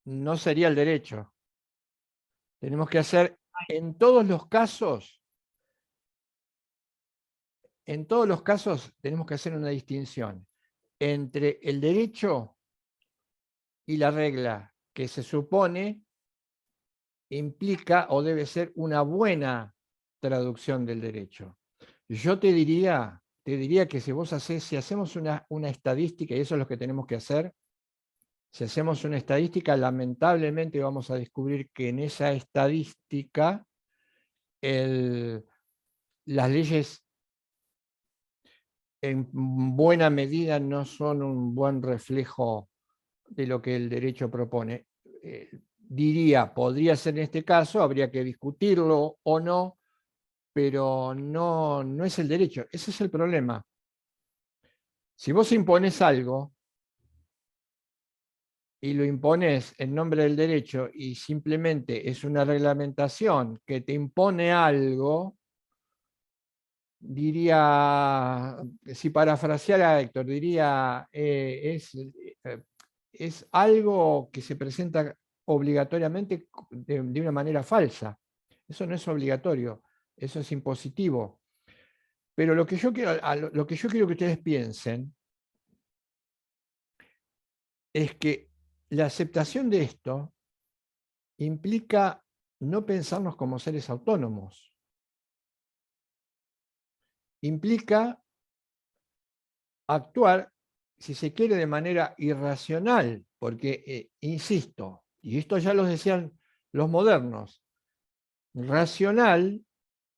No sería el derecho. Tenemos que hacer en todos los casos, tenemos que hacer una distinción entre el derecho y la regla, que se supone implica o debe ser una buena traducción del derecho. Yo te diría que si hacemos una estadística, y eso es lo que tenemos que hacer, si hacemos una estadística, lamentablemente vamos a descubrir que en esa estadística las leyes en buena medida no son un buen reflejo de lo que el derecho propone. Diría, podría ser en este caso, habría que discutirlo o no, pero no es el derecho. Ese es el problema. Si vos impones algo y lo impones en nombre del derecho y simplemente es una reglamentación que te impone algo, diría, si parafraseara a Héctor, diría, es algo que se presenta obligatoriamente de una manera falsa. Eso no es obligatorio, eso es impositivo. Pero lo que yo quiero que ustedes piensen es que la aceptación de esto implica no pensarnos como seres autónomos. Implica actuar, si se quiere, de manera irracional, porque, insisto, y esto ya lo decían los modernos, racional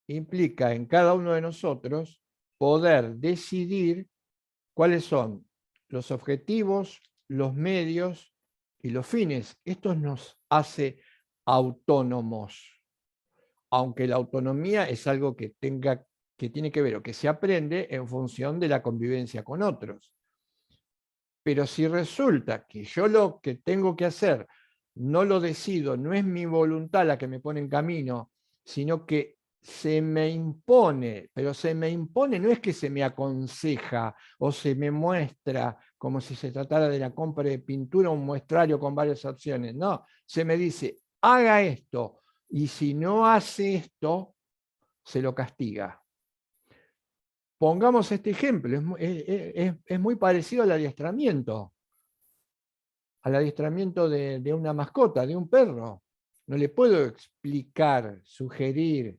implica en cada uno de nosotros poder decidir cuáles son los objetivos, los medios y los fines. Esto nos hace autónomos, aunque la autonomía es algo que tiene que ver o que se aprende en función de la convivencia con otros. Pero si resulta que yo lo que tengo que hacer no lo decido, no es mi voluntad la que me pone en camino, sino que se me impone, pero se me impone no es que se me aconseja o se me muestra como si se tratara de la compra de pintura, un muestrario con varias opciones. No, se me dice, haga esto, y si no hace esto, se lo castiga. Pongamos este ejemplo, es muy parecido al adiestramiento de una mascota, de un perro. No le puedo explicar, sugerir,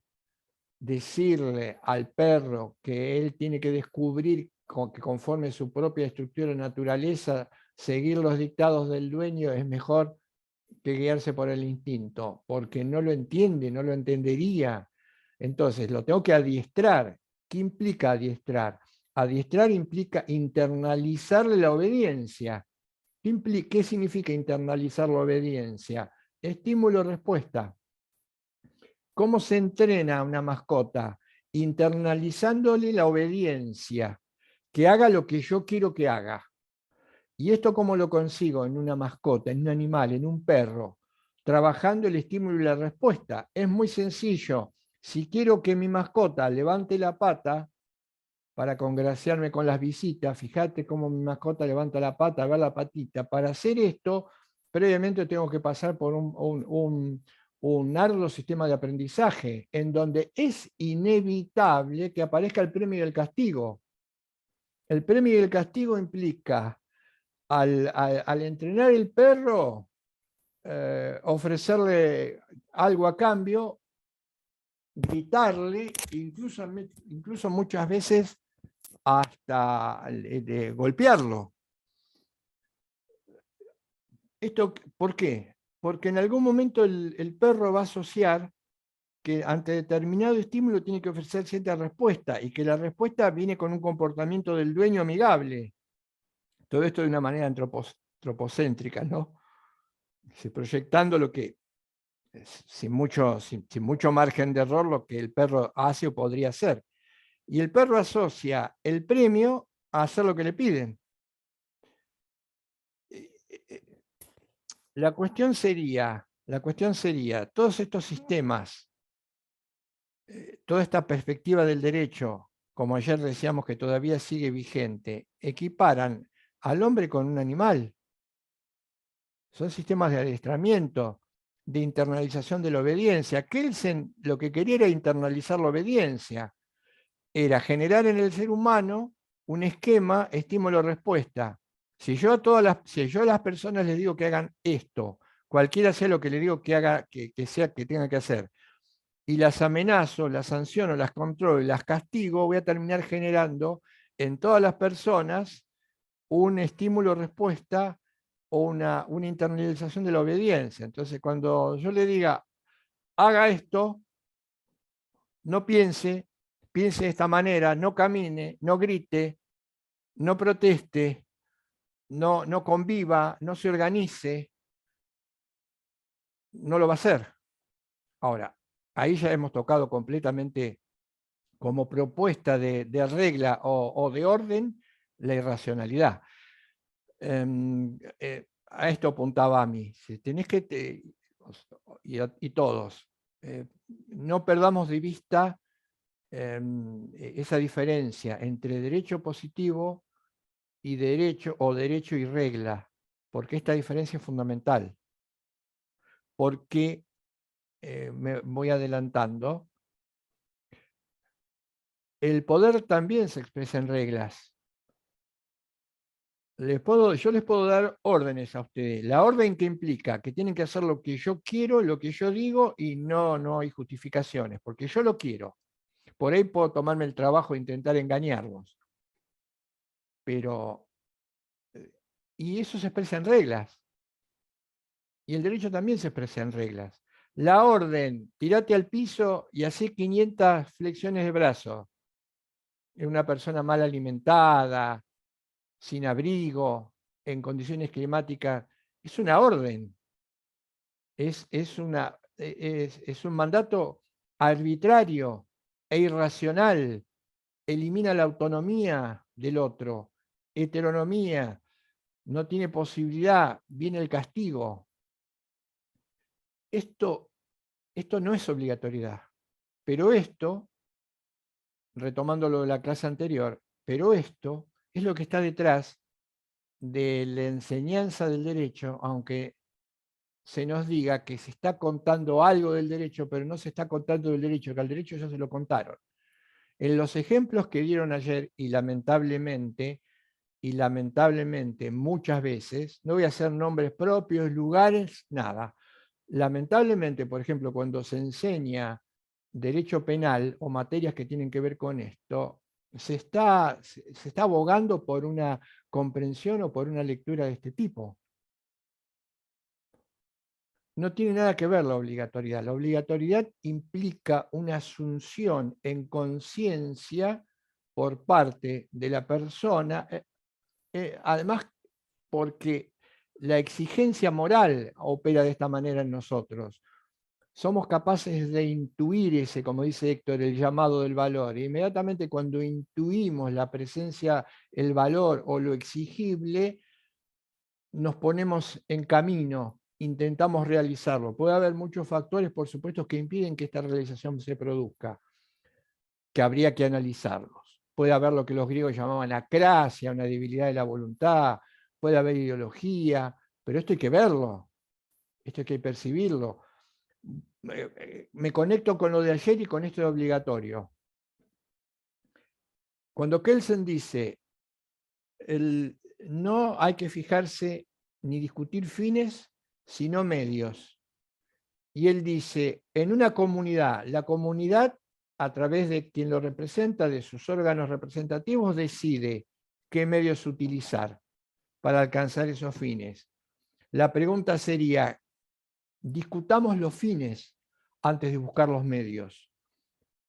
decirle al perro que él tiene que descubrir que conforme su propia estructura y naturaleza, seguir los dictados del dueño es mejor que guiarse por el instinto, porque no lo entiende, no lo entendería. Entonces, lo tengo que adiestrar. ¿Qué implica adiestrar? Adiestrar implica internalizarle la obediencia. ¿Qué significa internalizar la obediencia? Estímulo-respuesta. ¿Cómo se entrena a una mascota? Internalizándole la obediencia, que haga lo que yo quiero que haga. ¿Y esto cómo lo consigo en una mascota, en un animal, en un perro? Trabajando el estímulo y la respuesta. Es muy sencillo. Si quiero que mi mascota levante la pata para congraciarme con las visitas, fíjate cómo mi mascota levanta la pata, ver la patita. Para hacer esto, previamente tengo que pasar por un arduo sistema de aprendizaje, en donde es inevitable que aparezca el premio y el castigo. El premio y el castigo implica al entrenar el perro, ofrecerle algo a cambio gritarle, incluso muchas veces hasta de golpearlo. ¿Esto por qué? Porque en algún momento el perro va a asociar que ante determinado estímulo tiene que ofrecer cierta respuesta y que la respuesta viene con un comportamiento del dueño amigable. Todo esto de una manera antropocéntrica, ¿no? Proyectando lo que, sin mucho margen de error, lo que el perro hace o podría hacer. Y el perro asocia el premio a hacer lo que le piden. La cuestión sería, todos estos sistemas, toda esta perspectiva del derecho, como ayer decíamos que todavía sigue vigente, equiparan al hombre con un animal. Son sistemas de adiestramiento, de internalización de la obediencia. Kelsen lo que quería era internalizar la obediencia, era generar en el ser humano un esquema estímulo-respuesta. Si yo a las personas les digo que hagan esto, cualquiera sea lo que les digo que haga, que tengan que hacer, y las amenazo, las sanciono, las controlo y las castigo, voy a terminar generando en todas las personas un estímulo-respuesta o una internalización de la obediencia. Entonces, cuando yo le diga, haga esto, no piense de esta manera, no camine, no grite, no proteste, no conviva, no se organice, no lo va a hacer. Ahora, ahí ya hemos tocado completamente como propuesta de regla o de orden la irracionalidad. A esto apuntaba a mí. Si tenés que, y todos, no perdamos de vista esa diferencia entre derecho positivo y derecho y regla, porque esta diferencia es fundamental. Porque, me voy adelantando, el poder también se expresa en reglas. Yo les puedo dar órdenes a ustedes. La orden que implica que tienen que hacer lo que yo quiero, lo que yo digo, y no hay justificaciones, porque yo lo quiero. Por ahí puedo tomarme el trabajo de intentar engañarlos. Pero, y eso se expresa en reglas. Y el derecho también se expresa en reglas. La orden, tirate al piso y hace 500 flexiones de brazo. Es una persona mal alimentada, sin abrigo, en condiciones climáticas, es una orden. Es un mandato arbitrario e irracional. Elimina la autonomía del otro, heteronomía, no tiene posibilidad, viene el castigo. Esto no es obligatoriedad, pero esto, retomando lo de la clase anterior, pero esto es lo que está detrás de la enseñanza del derecho, aunque se nos diga que se está contando algo del derecho, pero no se está contando del derecho, que al derecho ya se lo contaron. En los ejemplos que dieron ayer, y lamentablemente muchas veces, no voy a hacer nombres propios, lugares, nada. Lamentablemente, por ejemplo, cuando se enseña derecho penal o materias que tienen que ver con esto, se está abogando por una comprensión o por una lectura de este tipo. No tiene nada que ver la obligatoriedad. La obligatoriedad implica una asunción en conciencia por parte de la persona, además porque la exigencia moral opera de esta manera en nosotros. Somos capaces de intuir ese, como dice Héctor, el llamado del valor. E inmediatamente cuando intuimos la presencia, el valor o lo exigible, nos ponemos en camino, intentamos realizarlo. Puede haber muchos factores, por supuesto, que impiden que esta realización se produzca, que habría que analizarlos. Puede haber lo que los griegos llamaban acrasia, una debilidad de la voluntad, puede haber ideología, pero esto hay que verlo, esto hay que percibirlo. Me conecto con lo de ayer y con esto de obligatorio. Cuando Kelsen dice, no hay que fijarse ni discutir fines, sino medios. y él dice, en una comunidad, la comunidad, a través de quien lo representa, de sus órganos representativos, decide qué medios utilizar para alcanzar esos fines. La pregunta sería, discutamos los fines antes de buscar los medios.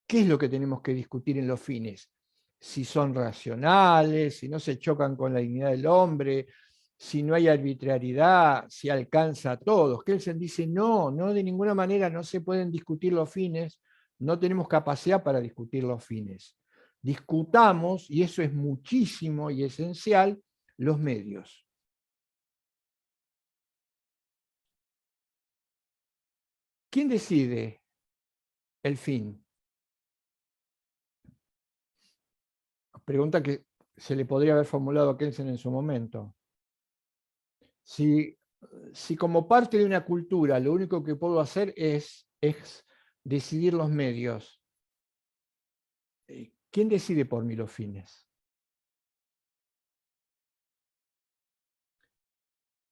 ¿Qué es lo que tenemos que discutir en los fines? Si son racionales, si no se chocan con la dignidad del hombre, si no hay arbitrariedad, si alcanza a todos. Kelsen dice, no, de ninguna manera no se pueden discutir los fines, no tenemos capacidad para discutir los fines. Discutamos, y eso es muchísimo y esencial, los medios. ¿Quién decide el fin? Pregunta que se le podría haber formulado a Kelsen en su momento. Si como parte de una cultura lo único que puedo hacer es decidir los medios, ¿quién decide por mí los fines?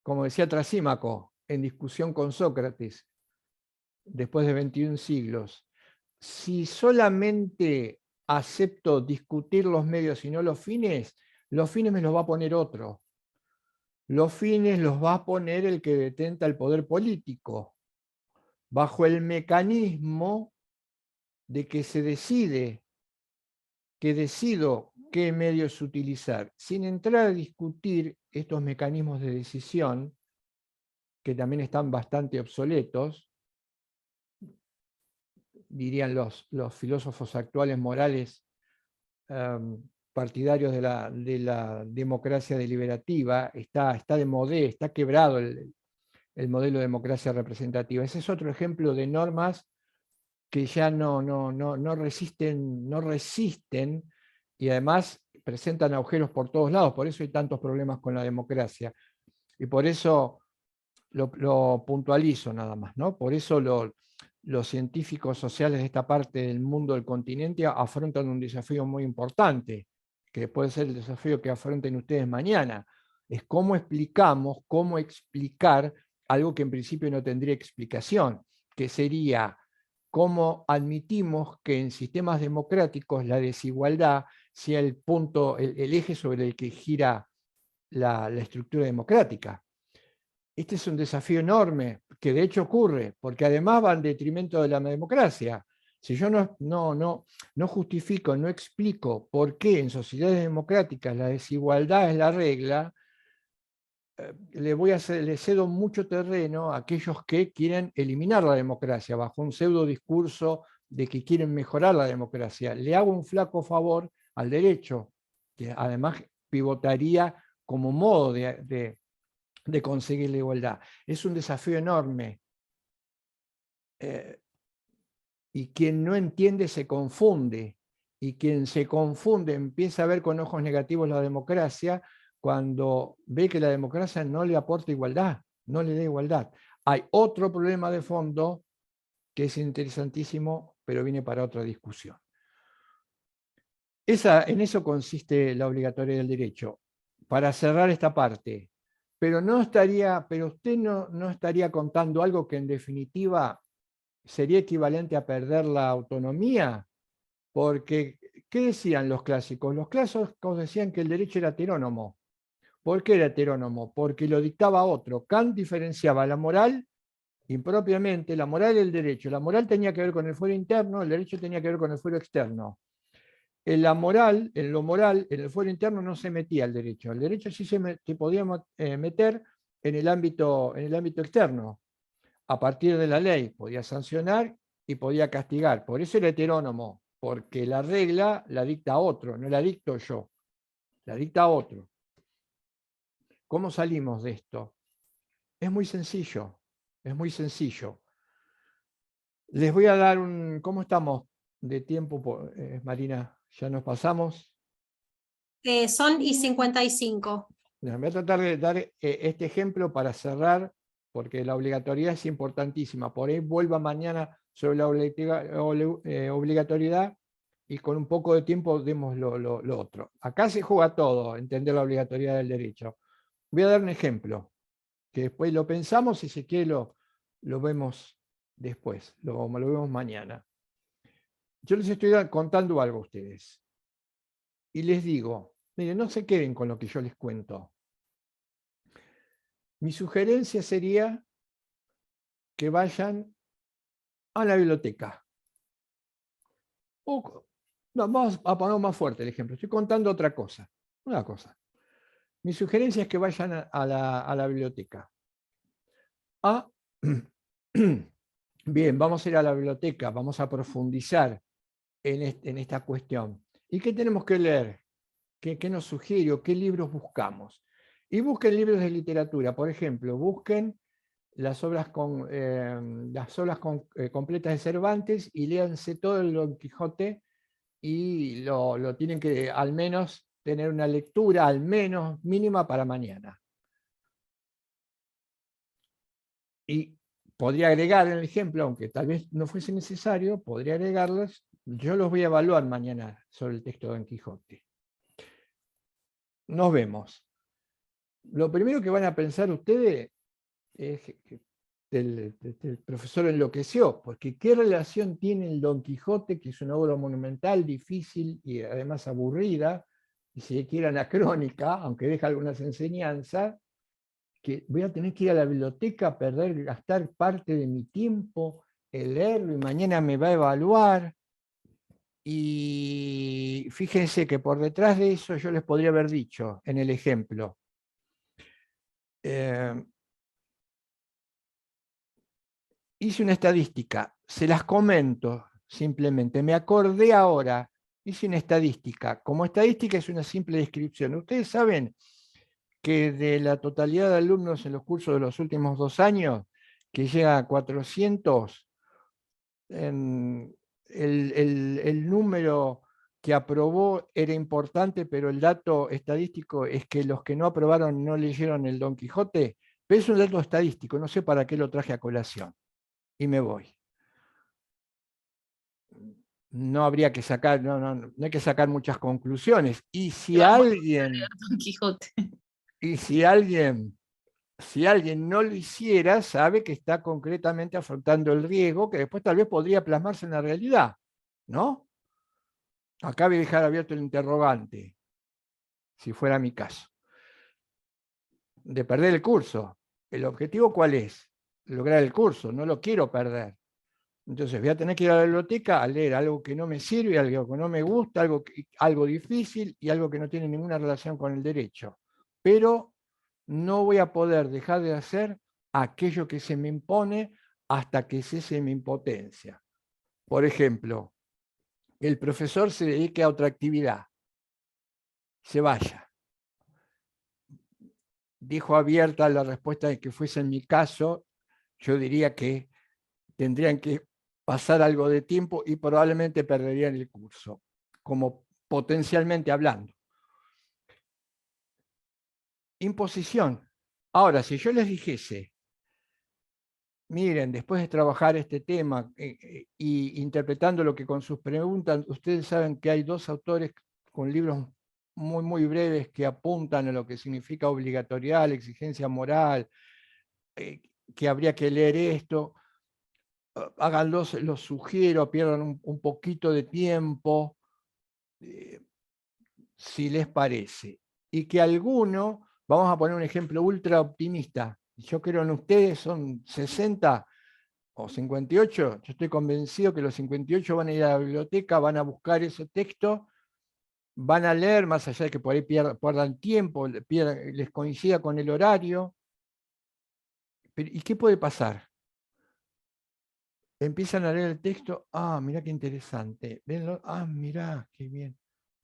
Como decía Trasímaco, en discusión con Sócrates, después de 21 siglos, si solamente acepto discutir los medios y no los fines me los va a poner otro. Los fines los va a poner el que detenta el poder político, bajo el mecanismo de que se decide, que decido qué medios utilizar, sin entrar a discutir estos mecanismos de decisión, que también están bastante obsoletos, dirían los filósofos actuales morales partidarios de la democracia deliberativa, está de modé, está quebrado el modelo de democracia representativa. Ese es otro ejemplo de normas que ya no resisten y además presentan agujeros por todos lados, por eso hay tantos problemas con la democracia. Y por eso lo puntualizo nada más, ¿no? Por eso los científicos sociales de esta parte del mundo del continente afrontan un desafío muy importante, que puede ser el desafío que afronten ustedes mañana. Es cómo explicar algo que en principio no tendría explicación, que sería cómo admitimos que en sistemas democráticos la desigualdad sea el eje sobre el que gira la estructura democrática. Este es un desafío enorme, que de hecho ocurre, porque además va en detrimento de la democracia. Si yo no justifico, no explico por qué en sociedades democráticas la desigualdad es la regla, le cedo mucho terreno a aquellos que quieren eliminar la democracia bajo un pseudo discurso de que quieren mejorar la democracia. Le hago un flaco favor al derecho, que además pivotaría como modo de conseguir la igualdad. Es un desafío enorme. Y quien no entiende se confunde. Y quien se confunde empieza a ver con ojos negativos la democracia cuando ve que la democracia no le aporta igualdad, no le da igualdad. Hay otro problema de fondo que es interesantísimo, pero viene para otra discusión. En eso consiste la obligatoriedad del derecho. Para cerrar esta parte, pero usted no estaría contando algo que en definitiva sería equivalente a perder la autonomía, porque ¿qué decían los clásicos? Los clásicos decían que el derecho era heterónomo. ¿Por qué era heterónomo? Porque lo dictaba otro. Kant diferenciaba la moral impropiamente, la moral y el derecho. La moral tenía que ver con el fuero interno, el derecho tenía que ver con el fuero externo. En lo moral, en el fuero interno no se metía el derecho. El derecho sí se podía meter en el ámbito externo. A partir de la ley podía sancionar y podía castigar. Por eso era heterónomo, porque la regla la dicta otro, no la dicto yo, la dicta otro. ¿Cómo salimos de esto? Es muy sencillo, es muy sencillo. Les voy a dar ¿cómo estamos de tiempo, Marina? ¿Ya nos pasamos? Son y 55. Voy a tratar de dar este ejemplo para cerrar, porque la obligatoriedad es importantísima. Por ahí vuelva mañana sobre la obligatoriedad y con un poco de tiempo demos lo otro. Acá se juega todo, entender la obligatoriedad del derecho. Voy a dar un ejemplo, que después lo pensamos y si quiere lo vemos después, lo vemos mañana. Yo les estoy contando algo a ustedes. Y les digo, miren, no se queden con lo que yo les cuento. Mi sugerencia sería que vayan a la biblioteca. No, vamos a poner más fuerte el ejemplo. Estoy contando otra cosa. Una cosa. Mi sugerencia es que vayan a la biblioteca. Bien, vamos a ir a la biblioteca, vamos a profundizar en esta cuestión. ¿Y qué tenemos que leer? ¿Qué nos sugiere o qué libros buscamos? Y busquen libros de literatura. Por ejemplo, busquen las obras completas de Cervantes y léanse todo el Don Quijote, y lo tienen que al menos tener una lectura al menos mínima para mañana. Y podría agregar en el ejemplo, aunque tal vez no fuese necesario, podría agregarlos. Yo los voy a evaluar mañana sobre el texto de Don Quijote. Nos vemos. Lo primero que van a pensar ustedes es que el profesor enloqueció, porque ¿qué relación tiene el Don Quijote, que es una obra monumental, difícil y además aburrida, y si quiere anacrónica, aunque deja algunas enseñanzas, que voy a tener que ir a la biblioteca, gastar parte de mi tiempo en leerlo y mañana me va a evaluar? Y fíjense que por detrás de eso yo les podría haber dicho en el ejemplo, hice una estadística, se las comento simplemente, me acordé ahora, hice una estadística. Como estadística es una simple descripción. Ustedes saben que de la totalidad de alumnos en los cursos de los últimos 2 años, que llega a 400, el número que aprobó era importante, pero el dato estadístico es que los que no aprobaron no leyeron el Don Quijote, pero es un dato estadístico, no sé para qué lo traje a colación. Y me voy. No habría que sacar, no hay que sacar muchas conclusiones. Y si alguien no lo hiciera, sabe que está concretamente afrontando el riesgo que después tal vez podría plasmarse en la realidad, ¿no? Acá voy a dejar abierto el interrogante, si fuera mi caso, de perder el curso. ¿El objetivo cuál es? Lograr el curso, no lo quiero perder. Entonces voy a tener que ir a la biblioteca a leer algo que no me sirve, algo que no me gusta, algo difícil y algo que no tiene ninguna relación con el derecho. Pero no voy a poder dejar de hacer aquello que se me impone hasta que cese mi impotencia. Por ejemplo, el profesor se dedique a otra actividad, se vaya. Dijo abierta la respuesta de que fuese en mi caso, yo diría que tendrían que pasar algo de tiempo y probablemente perderían el curso, como potencialmente hablando. Imposición. Ahora, si yo les dijese, miren, después de trabajar este tema y interpretando lo que con sus preguntas, ustedes saben que hay 2 autores con libros muy breves que apuntan a lo que significa obligatoriedad, la exigencia moral, que habría que leer esto. Háganlos, los sugiero, pierdan un poquito de tiempo, si les parece. Y que alguno, vamos a poner un ejemplo ultra optimista, yo creo en ustedes, son 60 o 58, yo estoy convencido que los 58 van a ir a la biblioteca, van a buscar ese texto, van a leer, más allá de que por ahí pierdan tiempo, les coincida con el horario. ¿Y qué puede pasar? Empiezan a leer el texto, mirá qué interesante, venlo, mirá qué bien,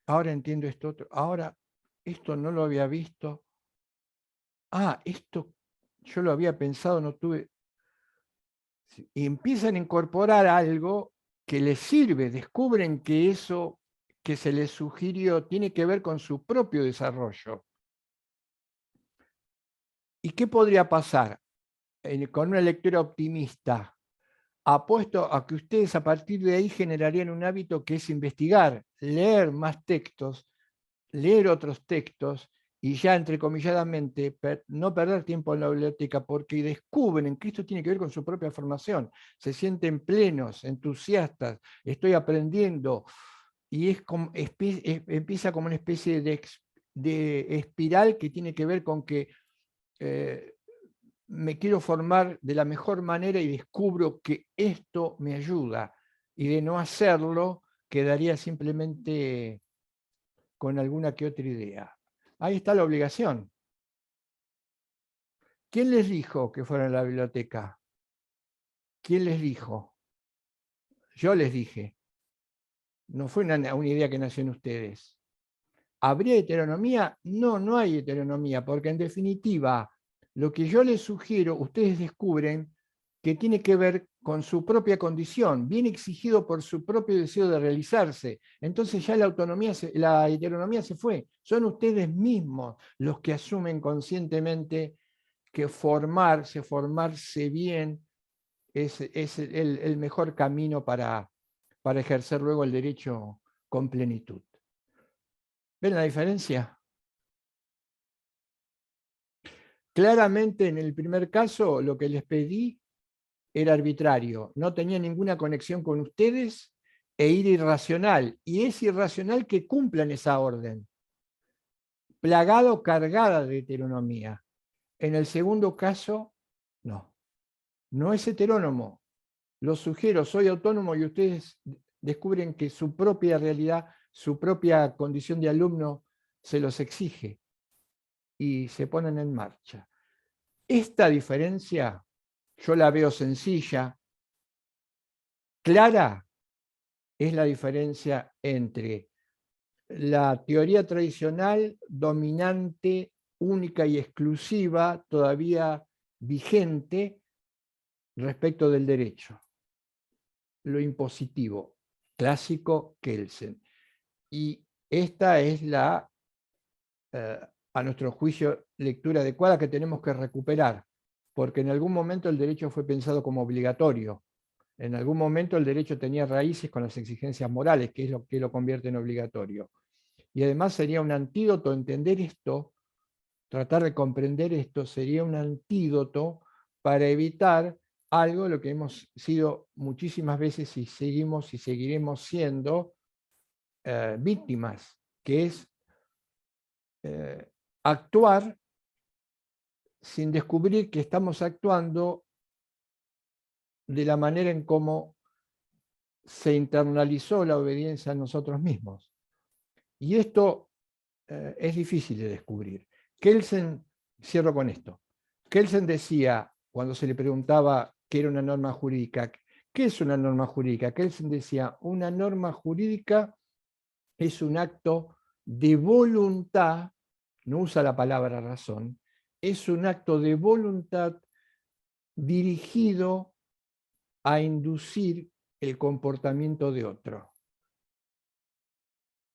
ahora entiendo esto otro, ahora esto no lo había visto, esto yo lo había pensado, no tuve, y empiezan a incorporar algo que les sirve, descubren que eso que se les sugirió tiene que ver con su propio desarrollo. ¿Y qué podría pasar con una lectura optimista? Apuesto a que ustedes a partir de ahí generarían un hábito que es investigar, leer más textos, leer otros textos y ya entrecomilladamente no perder tiempo en la biblioteca, porque descubren que esto tiene que ver con su propia formación, se sienten plenos, entusiastas, estoy aprendiendo, y empieza como una especie de espiral que tiene que ver con que me quiero formar de la mejor manera y descubro que esto me ayuda, y de no hacerlo quedaría simplemente con alguna que otra idea. Ahí está la obligación. ¿Quién les dijo que fueran a la biblioteca? ¿Quién les dijo? Yo les dije. No fue una idea que nació en ustedes. ¿Habría heteronomía? No, no hay heteronomía, porque en definitiva, lo que yo les sugiero, ustedes descubren que tiene que ver con su propia condición, viene exigido por su propio deseo de realizarse. Entonces ya la heteronomía se fue. Son ustedes mismos los que asumen conscientemente que formarse bien, es el mejor camino para ejercer luego el derecho con plenitud. ¿Ven la diferencia? Claramente en el primer caso lo que les pedí era arbitrario, no tenía ninguna conexión con ustedes e era irracional, y es irracional que cumplan esa orden, plagado, cargada de heteronomía. En el segundo caso, no, no es heterónomo. Lo sugiero, soy autónomo y ustedes descubren que su propia realidad, su propia condición de alumno se los exige y se ponen en marcha. Esta diferencia yo la veo sencilla, clara, es la diferencia entre la teoría tradicional dominante, única y exclusiva, todavía vigente respecto del derecho, lo impositivo, clásico Kelsen. Y esta es la, a nuestro juicio, lectura adecuada que tenemos que recuperar, porque en algún momento el derecho fue pensado como obligatorio. En algún momento el derecho tenía raíces con las exigencias morales, que es lo que lo convierte en obligatorio. Y además sería un antídoto entender esto, tratar de comprender esto, sería un antídoto para evitar algo lo que hemos sido muchísimas veces y seguimos y seguiremos siendo víctimas, que es actuar sin descubrir que estamos actuando de la manera en cómo se internalizó la obediencia a nosotros mismos. Y esto es difícil de descubrir. Kelsen, cierro con esto, Kelsen decía, cuando se le preguntaba qué era una norma jurídica, ¿qué es una norma jurídica? Kelsen decía, una norma jurídica es un acto de voluntad, no usa la palabra razón, es un acto de voluntad dirigido a inducir el comportamiento de otro.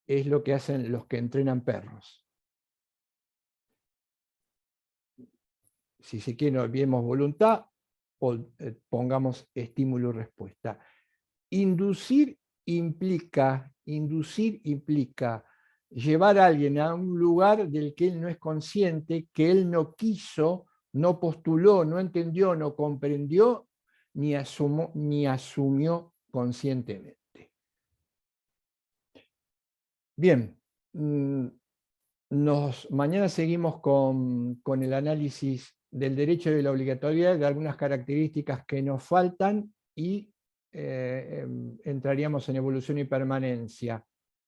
Es lo que hacen los que entrenan perros. Si se quiere, olvidemos voluntad o pongamos estímulo y respuesta. Inducir implica llevar a alguien a un lugar del que él no es consciente, que él no quiso, no postuló, no entendió, no comprendió, ni asumió conscientemente. Bien, mañana seguimos con el análisis del derecho y de la obligatoriedad, de algunas características que nos faltan, y entraríamos en evolución y permanencia.